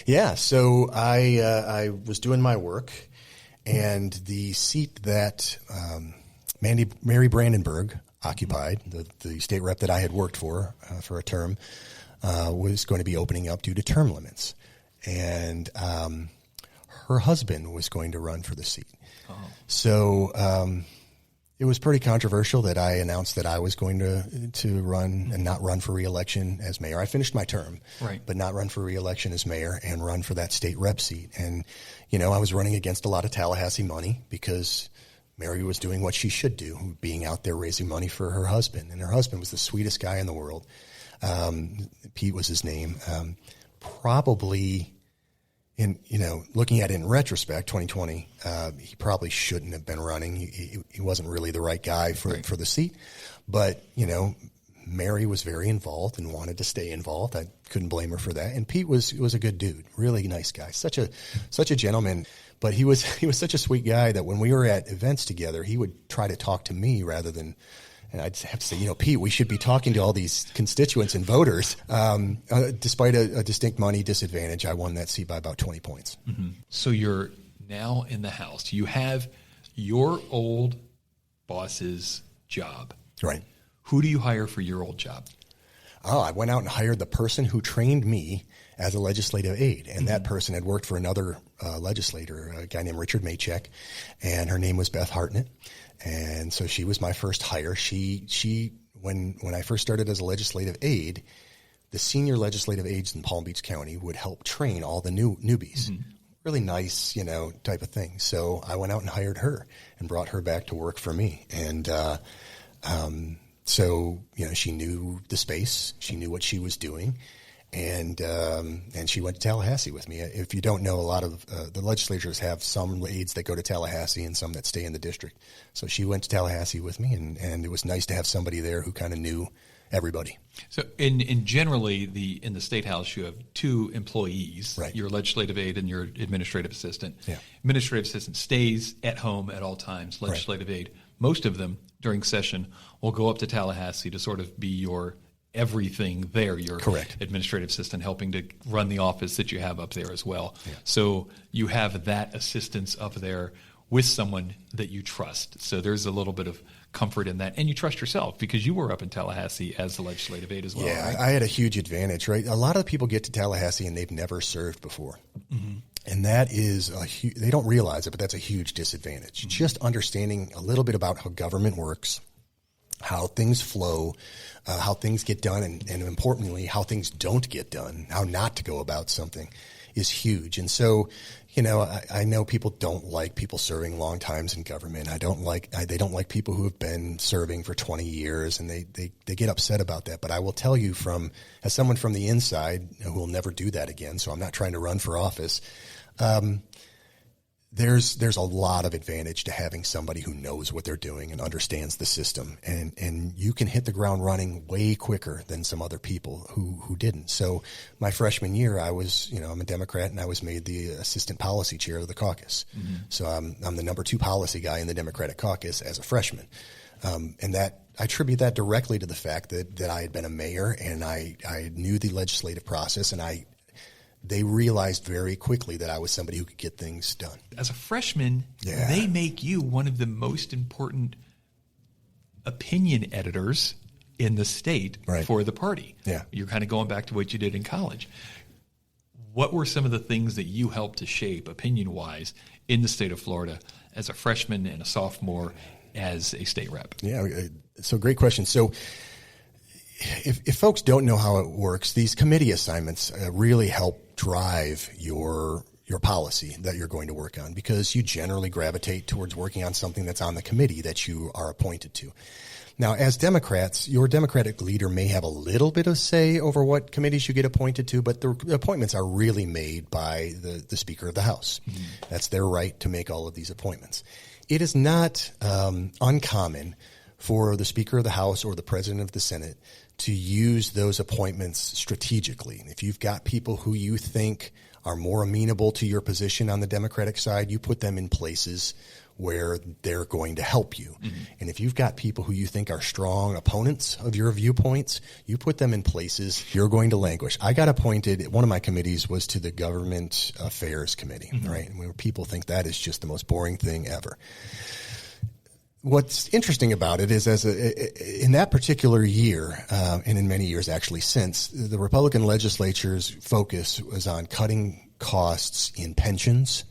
Yeah. So I was doing my work, and the seat that Mary Brandenburg occupied, the state rep that I had worked for a term, was going to be opening up due to term limits. And her husband was going to run for the seat. Oh. So it was pretty controversial that I announced that I was going to run and not run for re-election as mayor. I finished my term, but not run for re-election as mayor and run for that state rep seat. And, I was running against a lot of Tallahassee money because Mary was doing what she should do, being out there raising money for her husband. And her husband was the sweetest guy in the world. Pete was his name. Probably... looking at it in retrospect, 2020, he probably shouldn't have been running. He wasn't really the right guy for the seat. But, Mary was very involved and wanted to stay involved. I couldn't blame her for that. And Pete was a good dude, really nice guy, such a gentleman. But he was such a sweet guy that when we were at events together, he would try to talk to me rather than. And I'd have to say, Pete, we should be talking to all these constituents and voters. Despite a distinct money disadvantage, I won that seat by about 20 points. Mm-hmm. So you're now in the House. You have your old boss's job. Right. Who do you hire for your old job? Oh, I went out and hired the person who trained me as a legislative aide. And that person had worked for another legislator, a guy named Richard Maychek, and her name was Beth Hartnett. And so she was my first hire. She when I first started as a legislative aide, the senior legislative aides in Palm Beach County would help train all the newbies. Mm-hmm. really nice, type of thing. So I went out and hired her and brought her back to work for me. And, so, she knew the space, she knew what she was doing. And she went to Tallahassee with me. If you don't know, a lot of the legislatures have some aides that go to Tallahassee and some that stay in the district. So she went to Tallahassee with me, and it was nice to have somebody there who kind of knew everybody. So in generally, in the State House, you have two employees, right. Your legislative aide and your administrative assistant. Yeah. Administrative assistant stays at home at all times. Legislative aide, most of them during session will go up to Tallahassee to sort of be your everything there, your Correct. administrative assistant helping to run the office that you have up there as well. Yeah. So you have that assistance up there with someone that you trust. So there's a little bit of comfort in that. And you trust yourself because you were up in Tallahassee as the legislative aide as well. Yeah, right? I had a huge advantage, right? A lot of people get to Tallahassee and they've never served before. Mm-hmm. And that is they don't realize it, but that's a huge disadvantage. Mm-hmm. Just understanding a little bit about how government works, how things flow, how things get done, and importantly, how things don't get done, how not to go about something is huge. And so, I know people don't like people serving long times in government. They don't like people who have been serving for 20 years, and they get upset about that. But I will tell you as someone from the inside who will never do that again, so I'm not trying to run for office, there's a lot of advantage to having somebody who knows what they're doing and understands the system. And you can hit the ground running way quicker than some other people who didn't. So my freshman year, I'm a Democrat, and I was made the assistant policy chair of the caucus. Mm-hmm. So I'm the number 2 policy guy in the Democratic caucus as a freshman. And that I attribute that directly to the fact that I had been a mayor and I knew the legislative process, and they realized very quickly that I was somebody who could get things done. As a freshman, They make you one of the most important opinion editors in the state for the party. Yeah. You're kind of going back to what you did in college. What were some of the things that you helped to shape opinion-wise in the state of Florida as a freshman and a sophomore as a state rep? Yeah, so great question. So if folks don't know how it works, these committee assignments really help drive your policy that you're going to work on, because you generally gravitate towards working on something that's on the committee that you are appointed to. Now, as Democrats, your Democratic leader may have a little bit of say over what committees you get appointed to, but the appointments are really made by the Speaker of the House. Mm-hmm. That's their right to make all of these appointments. It is not uncommon for the Speaker of the House or the President of the Senate to use those appointments strategically. If you've got people who you think are more amenable to your position on the Democratic side, you put them in places where they're going to help you. Mm-hmm. And if you've got people who you think are strong opponents of your viewpoints, you put them in places you're going to languish. I got appointed, one of my committees was to the Government Affairs Committee, mm-hmm. right? And where people think that is just the most boring thing ever. What's interesting about it is, in that particular year, and in many years actually since, the Republican legislature's focus was on cutting costs in pensions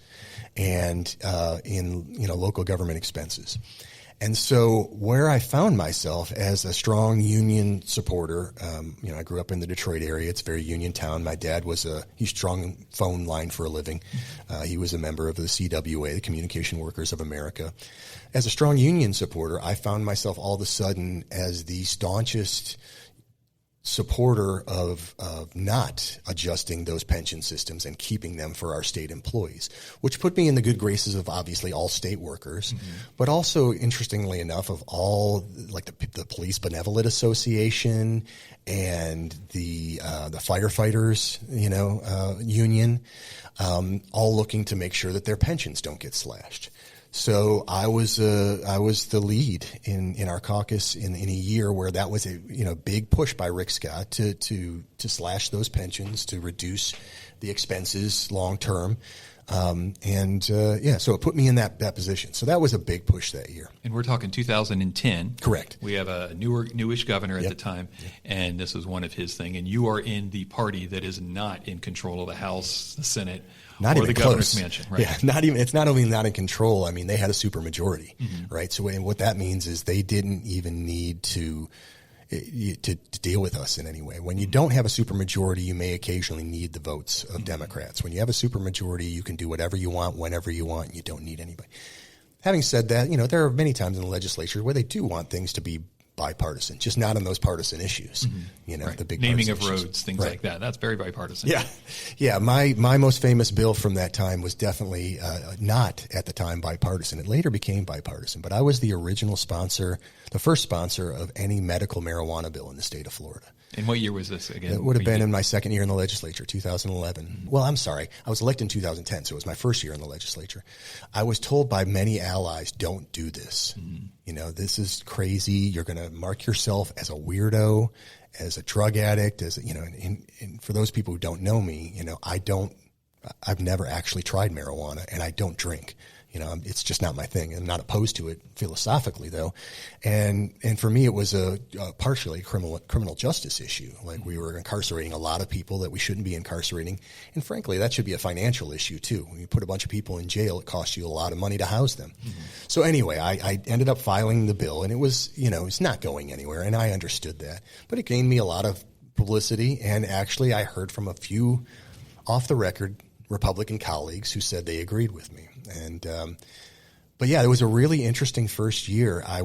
and in local government expenses. And so where I found myself as a strong union supporter, I grew up in the Detroit area. It's a very union town. My dad he strung phone line for a living. He was a member of the CWA, the Communication Workers of America. As a strong union supporter, I found myself all of a sudden as the staunchest supporter of not adjusting those pension systems and keeping them for our state employees, which put me in the good graces of obviously all state workers, mm-hmm. but also, interestingly enough, of all like the Police Benevolent Association and the firefighters, union, all looking to make sure that their pensions don't get slashed. So I was the lead in our caucus in a year where that was a big push by Rick Scott to slash those pensions, to reduce the expenses long term, so it put me in that position. So that was a big push that year. And we're talking 2010. Correct. We have a newish governor at the time, and this was one of his thing. And you are in the party that is not in control of the House, the Senate, not or even the governor's mansion, right? Yeah, it's not only not in control. I mean, they had a supermajority, mm-hmm. right? So what that means is they didn't even need to to deal with us in any way. When you don't have a supermajority, you may occasionally need the votes of Democrats. When you have a supermajority, you can do whatever you want, whenever you want, and you don't need anybody. Having said that, there are many times in the legislature where they do want things to be bipartisan, just not on those partisan issues. Right. The big naming of issues. roads, things like that. That's very bipartisan. Yeah. My most famous bill from that time was definitely not at the time bipartisan. It later became bipartisan, but I was the original sponsor, the first sponsor of any medical marijuana bill in the state of Florida. And what year was this again? It would have been in my second year in the legislature, 2011. Well, I'm sorry. I was elected in 2010, so it was my first year in the legislature. I was told by many allies, don't do this. This is crazy. You're going to mark yourself as a weirdo, as a drug addict, and for those people who don't know me, I've never actually tried marijuana, and I don't drink. It's just not my thing. I'm not opposed to it philosophically, though. And for me, it was a partially criminal justice issue. Like, we were incarcerating a lot of people that we shouldn't be incarcerating. And frankly, that should be a financial issue, too. When you put a bunch of people in jail, it costs you a lot of money to house them. So anyway, I ended up filing the bill, and it was, it's not going anywhere. And I understood that. But it gained me a lot of publicity. And actually, I heard from a few off the record Republican colleagues who said they agreed with me. And, but yeah, it was a really interesting first year. I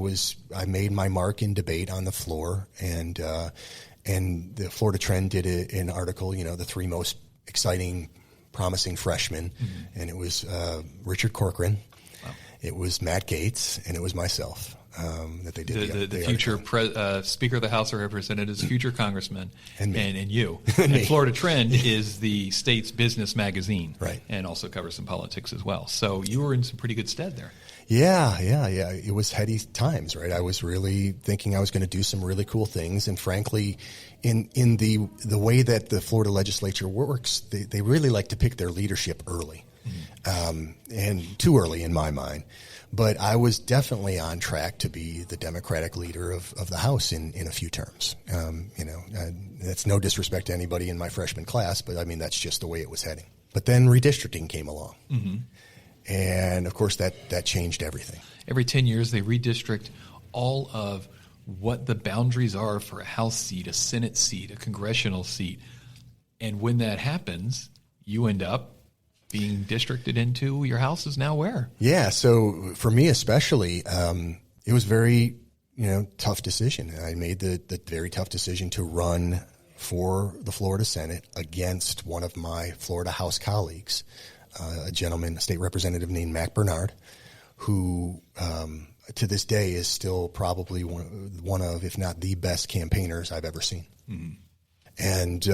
made my mark in debate on the floor, and the Florida Trend did an article, the three most exciting, promising freshmen. And it was, Richard Corcoran, it was Matt Gaetz, and it was myself. That they did the future Speaker of the House of Representatives, future congressman, and you. And and Florida Trend is the state's business magazine, right, and also covers some politics as well. So you were in some pretty good stead there. Yeah. It was heady times, right? I was really thinking I was going to do some really cool things, and frankly, in the way that the Florida legislature works, they really like to pick their leadership early, and too early in my mind. But I was definitely on track to be the Democratic leader of the House in a few terms. That's no disrespect to anybody in my freshman class, but I mean, that's just the way it was heading. But then redistricting came along. And of course that changed everything. Every 10 years they redistrict all of what the boundaries are for a House seat, a Senate seat, a congressional seat. And when that happens, you end up being districted into your house is now where? Yeah. So for me, especially, it was very, tough decision. I made the very tough decision to run for the Florida Senate against one of my Florida House colleagues, a gentleman, a state representative named Mac Bernard, who, to this day is still probably one of, if not the best campaigners I've ever seen. And,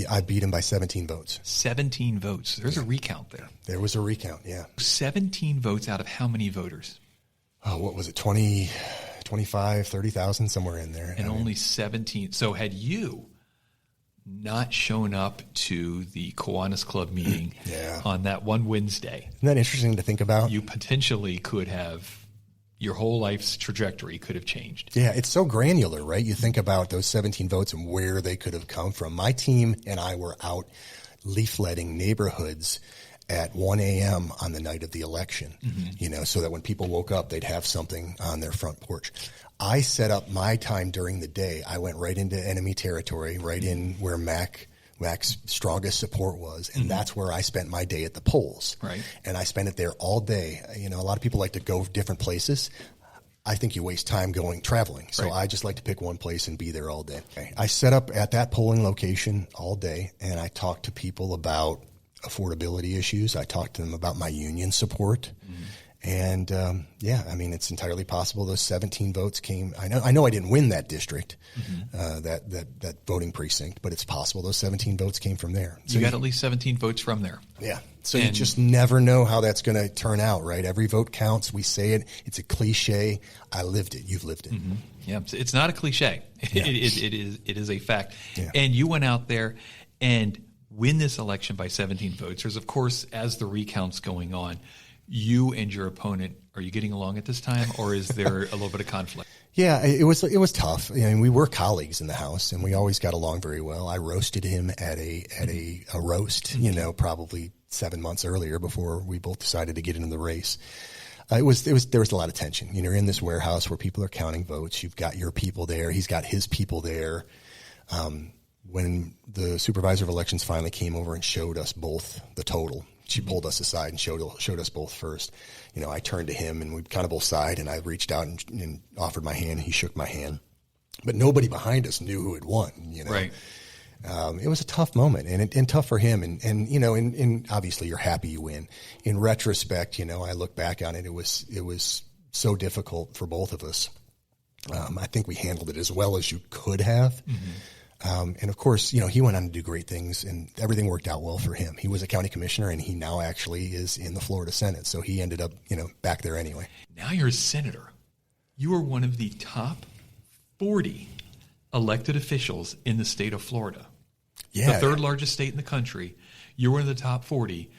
I beat him by 17 votes. 17 votes. There's a recount there. There was a recount, yeah. 17 votes out of how many voters? Oh, what was it? 20, 25, 30,000, somewhere in there. And only 17. So had you not shown up to the Kiwanis Club meeting on that one Wednesday. Isn't that interesting to think about? You potentially could have, your whole life's trajectory could have changed. Yeah, it's so granular, right? You think about those 17 votes and where they could have come from. My team and I were out leafletting neighborhoods at 1 a.m. on the night of the election, so that when people woke up, they'd have something on their front porch. I set up my time during the day. I went right into enemy territory, right in where Mac's strongest support was, and that's where I spent my day at the polls. Right. And I spent it there all day. A lot of people like to go different places. I think you waste time traveling. So I just like to pick one place and be there all day. I set up at that polling location all day, and I talked to people about affordability issues. I talked to them about my union support. And, it's entirely possible those 17 votes came. I know I didn't win that district, that voting precinct, but it's possible those 17 votes came from there. So you got at least 17 votes from there. Yeah. So you just never know how that's going to turn out, right? Every vote counts. We say it. It's a cliche. I lived it. You've lived it. Yeah. It's not a cliche. Yeah. It is a fact. Yeah. And you went out there and win this election by 17 votes. There's, of course, as the recount's going on, you and your opponent, are you getting along at this time, or is there a little bit of conflict? Yeah, it was tough. We were colleagues in the House, and we always got along very well. I roasted him at a roast, probably 7 months earlier before we both decided to get into the race. There was a lot of tension. You're in this warehouse where people are counting votes. You've got your people there. He's got his people there. When the supervisor of elections finally came over and showed us both the total, she pulled us aside and showed us both first. I turned to him and we kind of both sighed, and I reached out and offered my hand. He shook my hand, but nobody behind us knew who had won. Right. It was a tough moment and tough for him. And obviously you're happy you win. In retrospect, I look back on it. It was so difficult for both of us. I think we handled it as well as you could have. Mm-hmm. And of course, he went on to do great things, and everything worked out well for him. He was a county commissioner, and he now actually is in the Florida Senate. So he ended up, back there anyway. Now you're a senator. You are one of the top 40 elected officials in the state of Florida. Yeah. The third largest state in the country. You're one of the top 40.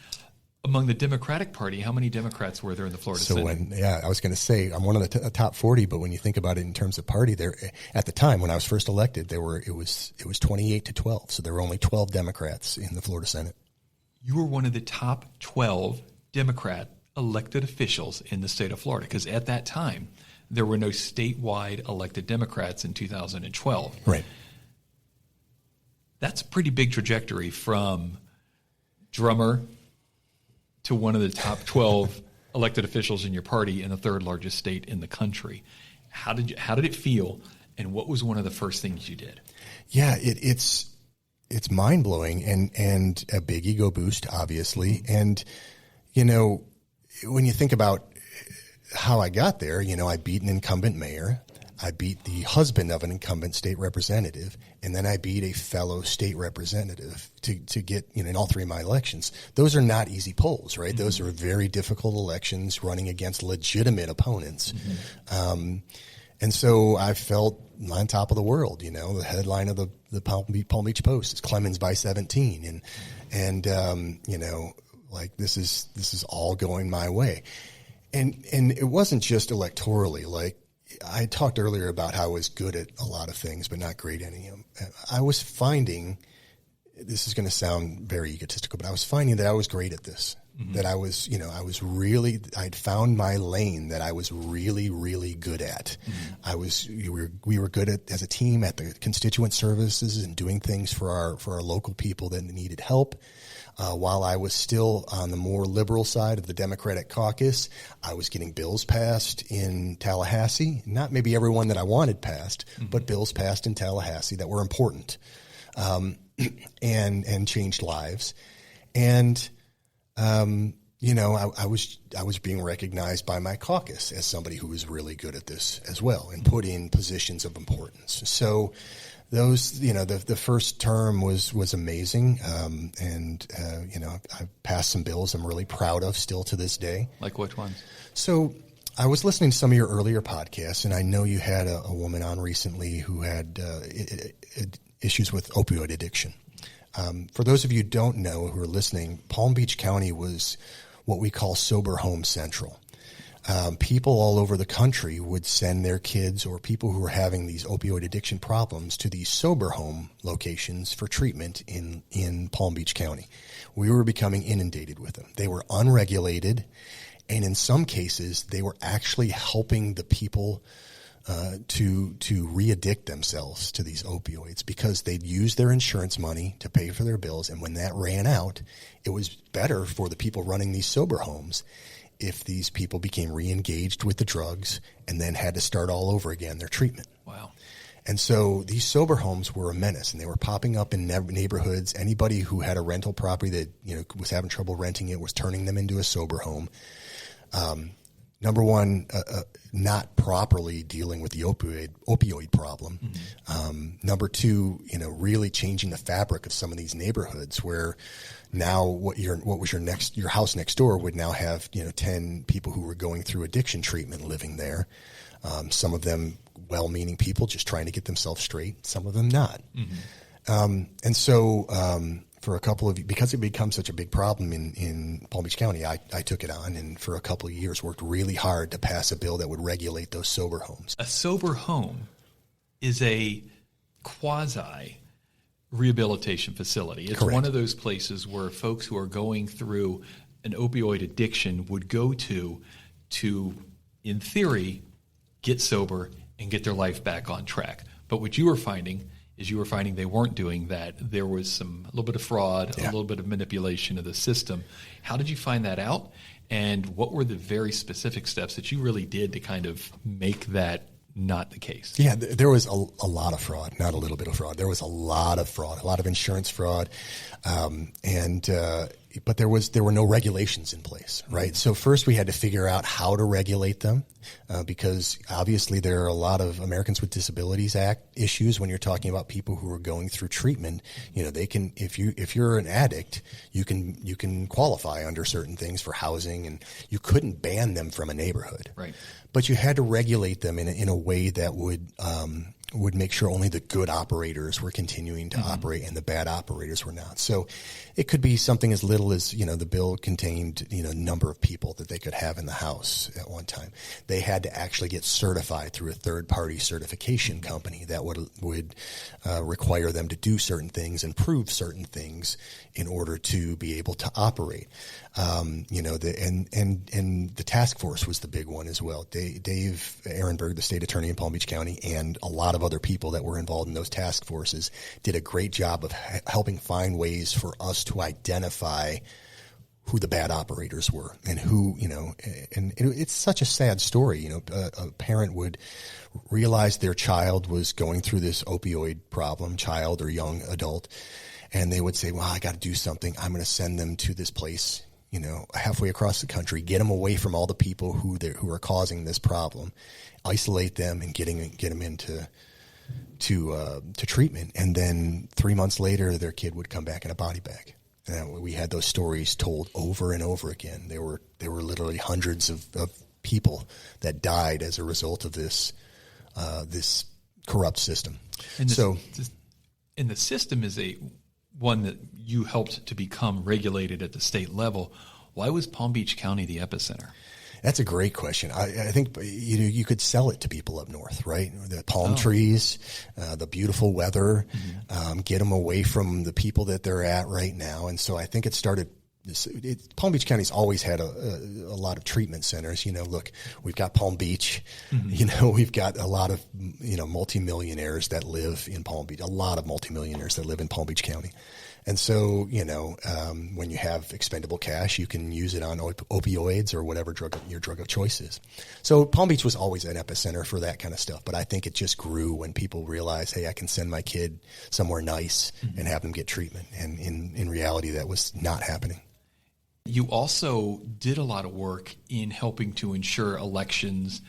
Among the Democratic Party, how many Democrats were there in the Florida Senate? I was going to say I'm one of the top 40, but when you think about it in terms of party, there at the time when I was first elected, it was 28-12, so there were only 12 Democrats in the Florida Senate. You were one of the top 12 Democrat elected officials in the state of Florida, because at that time there were no statewide elected Democrats in 2012. Right. That's a pretty big trajectory from drummer to one of the top 12 elected officials in your party in the third largest state in the country. How did it feel, and what was one of the first things you did? Yeah, it's mind blowing and a big ego boost, obviously. And when you think about how I got there, I beat an incumbent mayor. I beat the husband of an incumbent state representative, and then I beat a fellow state representative to get, in all three of my elections. Those are not easy polls, right? Mm-hmm. Those are very difficult elections running against legitimate opponents. Mm-hmm. And so I felt on top of the world, the headline of the Palm Beach Post is Clemens by 17. And this is all going my way. And it wasn't just electorally, like, I talked earlier about how I was good at a lot of things, but not great at any of them. I was finding, this is going to sound very egotistical, but I was finding that I was great at this. Mm-hmm. That I was, I'd found my lane that I was really, really good at. Mm-hmm. We were good at, as a team, at the constituent services and doing things for our local people that needed help. While I was still on the more liberal side of the Democratic caucus, I was getting bills passed in Tallahassee. Not maybe everyone that I wanted passed, mm-hmm. but bills passed in Tallahassee that were important, and changed lives. And, I was being recognized by my caucus as somebody who was really good at this as well and put in positions of importance. So those, the first term was amazing. I passed some bills I'm really proud of still to this day. Like which ones? So I was listening to some of your earlier podcasts, and I know you had a woman on recently who had issues with opioid addiction. For those of you who don't know who are listening, Palm Beach County was what we call Sober Home Central. People all over the country would send their kids or people who were having these opioid addiction problems to these sober home locations for treatment in Palm Beach County. We were becoming inundated with them. They were unregulated, and in some cases, they were actually helping the people to re-addict themselves to these opioids because they'd use their insurance money to pay for their bills, and when that ran out, it was better for the people running these sober homes if these people became re-engaged with the drugs and then had to start all over again their treatment. Wow. And so these sober homes were a menace, and they were popping up in neighborhoods. Anybody who had a rental property that was having trouble renting it was turning them into a sober home. Number one, not properly dealing with the opioid problem. Mm-hmm. Number two, really changing the fabric of some of these neighborhoods where now your house next door would now have 10 people who were going through addiction treatment living there. Some of them well-meaning people just trying to get themselves straight. Some of them not. Mm-hmm. And so for a couple of, because it becomes such a big problem in Palm Beach County, I took it on, and for a couple of years worked really hard to pass a bill that would regulate those sober homes. A sober home is a quasi rehabilitation facility. It's Correct. One of those places where folks who are going through an opioid addiction would go to to, in theory, get sober and get their life back on track. But what you were finding is they weren't doing that. There was a little bit of fraud, a little bit of manipulation of the system. How did you find that out? And what were the very specific steps that you really did to kind of make that not the case? Yeah, there was a lot of fraud, not a little bit of fraud. There was a lot of fraud, a lot of insurance fraud, but there were no regulations in place, right? So first we had to figure out how to regulate them, because obviously there are a lot of Americans with Disabilities Act issues when you're talking about people who are going through treatment. They can, if you're an addict, you can qualify under certain things for housing, and you couldn't ban them from a neighborhood, right? But you had to regulate them in a way that would make sure only the good operators were continuing to operate and the bad operators were not. So it could be something as little as, the bill contained, number of people that they could have in the house at one time. They had to actually get certified through a third-party certification company that would require them to do certain things and prove certain things in order to be able to operate. And the task force was the big one as well. Dave Ehrenberg, the state attorney in Palm Beach County, and a lot of other people that were involved in those task forces did a great job of helping find ways for us to identify who the bad operators were and who, and it's such a sad story. A parent would realize their child was going through this opioid problem, child or young adult, and they would say, well, I got to do something. I'm going to send them to this place, halfway across the country, get them away from all the people who are causing this problem, isolate them and get them into treatment. And then 3 months later, their kid would come back in a body bag. And we had those stories told over and over again. There were literally hundreds of people that died as a result of this corrupt system. And the system is one that you helped to become regulated at the state level. Why was Palm Beach County the epicenter? That's a great question. I think you could sell it to people up north, right? The palm trees, the beautiful weather, get them away from the people that they're at right now. And so I think it started. Palm Beach County's always had a lot of treatment centers. Look, we've got Palm Beach. We've got a lot of multimillionaires that live in Palm Beach. A lot of multimillionaires that live in Palm Beach County. And so, when you have expendable cash, you can use it on opioids or whatever your drug of choice is. So Palm Beach was always an epicenter for that kind of stuff. But I think it just grew when people realized, hey, I can send my kid somewhere nice and have them get treatment. And in reality, that was not happening. You also did a lot of work in helping to ensure elections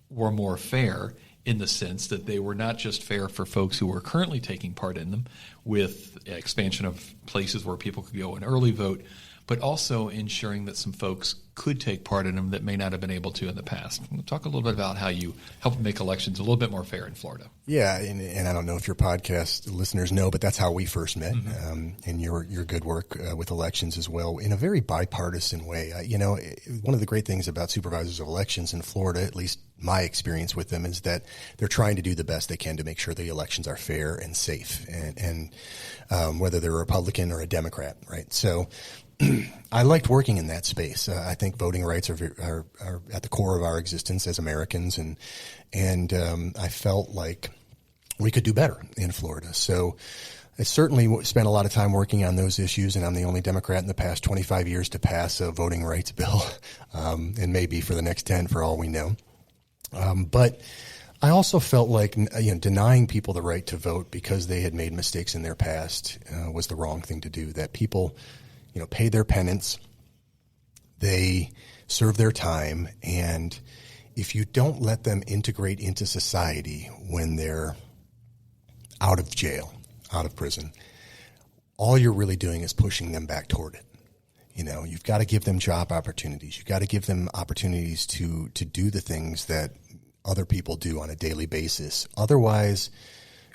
were more fair, in the sense that they were not just fair for folks who were currently taking part in them, with expansion of places where people could go and early vote, but also ensuring that some folks could take part in them that may not have been able to in the past. We'll talk a little bit about how you help make elections a little bit more fair in Florida. Yeah, and I don't know if your podcast listeners know, but that's how we first met, and your good work with elections as well, in a very bipartisan way. One of the great things about supervisors of elections in Florida, at least my experience with them, is that they're trying to do the best they can to make sure the elections are fair and safe, and whether they're a Republican or a Democrat, right? So I liked working in that space. I think voting rights are at the core of our existence as Americans, and I felt like we could do better in Florida. So I certainly spent a lot of time working on those issues, and I'm the only Democrat in the past 25 years to pass a voting rights bill, and maybe for the next 10 for all we know. But I also felt like denying people the right to vote because they had made mistakes in their past was the wrong thing to do. That people pay their penance, they serve their time, and if you don't let them integrate into society when they're out of jail, out of prison, all you're really doing is pushing them back toward it. You've got to give them job opportunities. You've got to give them opportunities to do the things that other people do on a daily basis. Otherwise,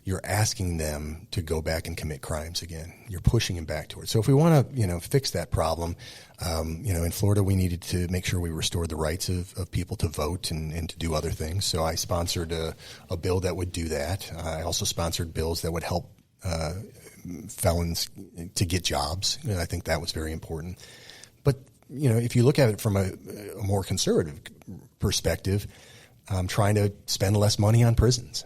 you're asking them to go back and commit crimes again. You're pushing them back towards. So if we want to, fix that problem, in Florida, we needed to make sure we restored the rights of people to vote and to do other things. So I sponsored a bill that would do that. I also sponsored bills that would help felons to get jobs. I think that was very important. But if you look at it from a more conservative perspective, trying to spend less money on prisons,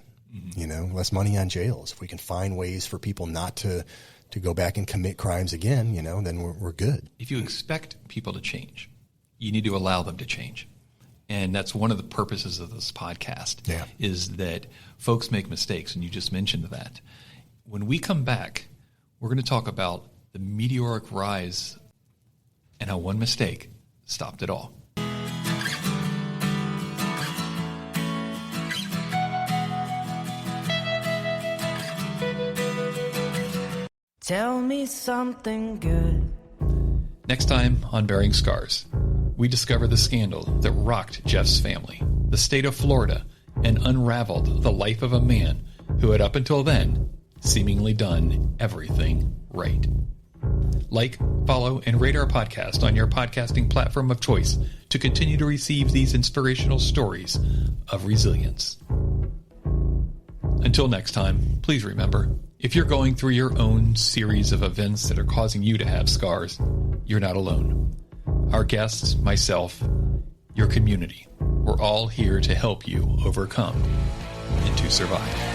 less money on jails. If we can find ways for people not to go back and commit crimes again, then we're good. If you expect people to change, you need to allow them to change. And that's one of the purposes of this podcast, is that folks make mistakes, and you just mentioned that. When we come back, we're going to talk about the meteoric rise and how one mistake stopped it all. Tell me something good. Next time on Bearing Scars, we discover the scandal that rocked Jeff's family, the state of Florida, and unraveled the life of a man who had up until then seemingly done everything right. Like, follow, and rate our podcast on your podcasting platform of choice to continue to receive these inspirational stories of resilience. Until next time, please remember, if you're going through your own series of events that are causing you to have scars, you're not alone. Our guests, myself, your community, we're all here to help you overcome and to survive.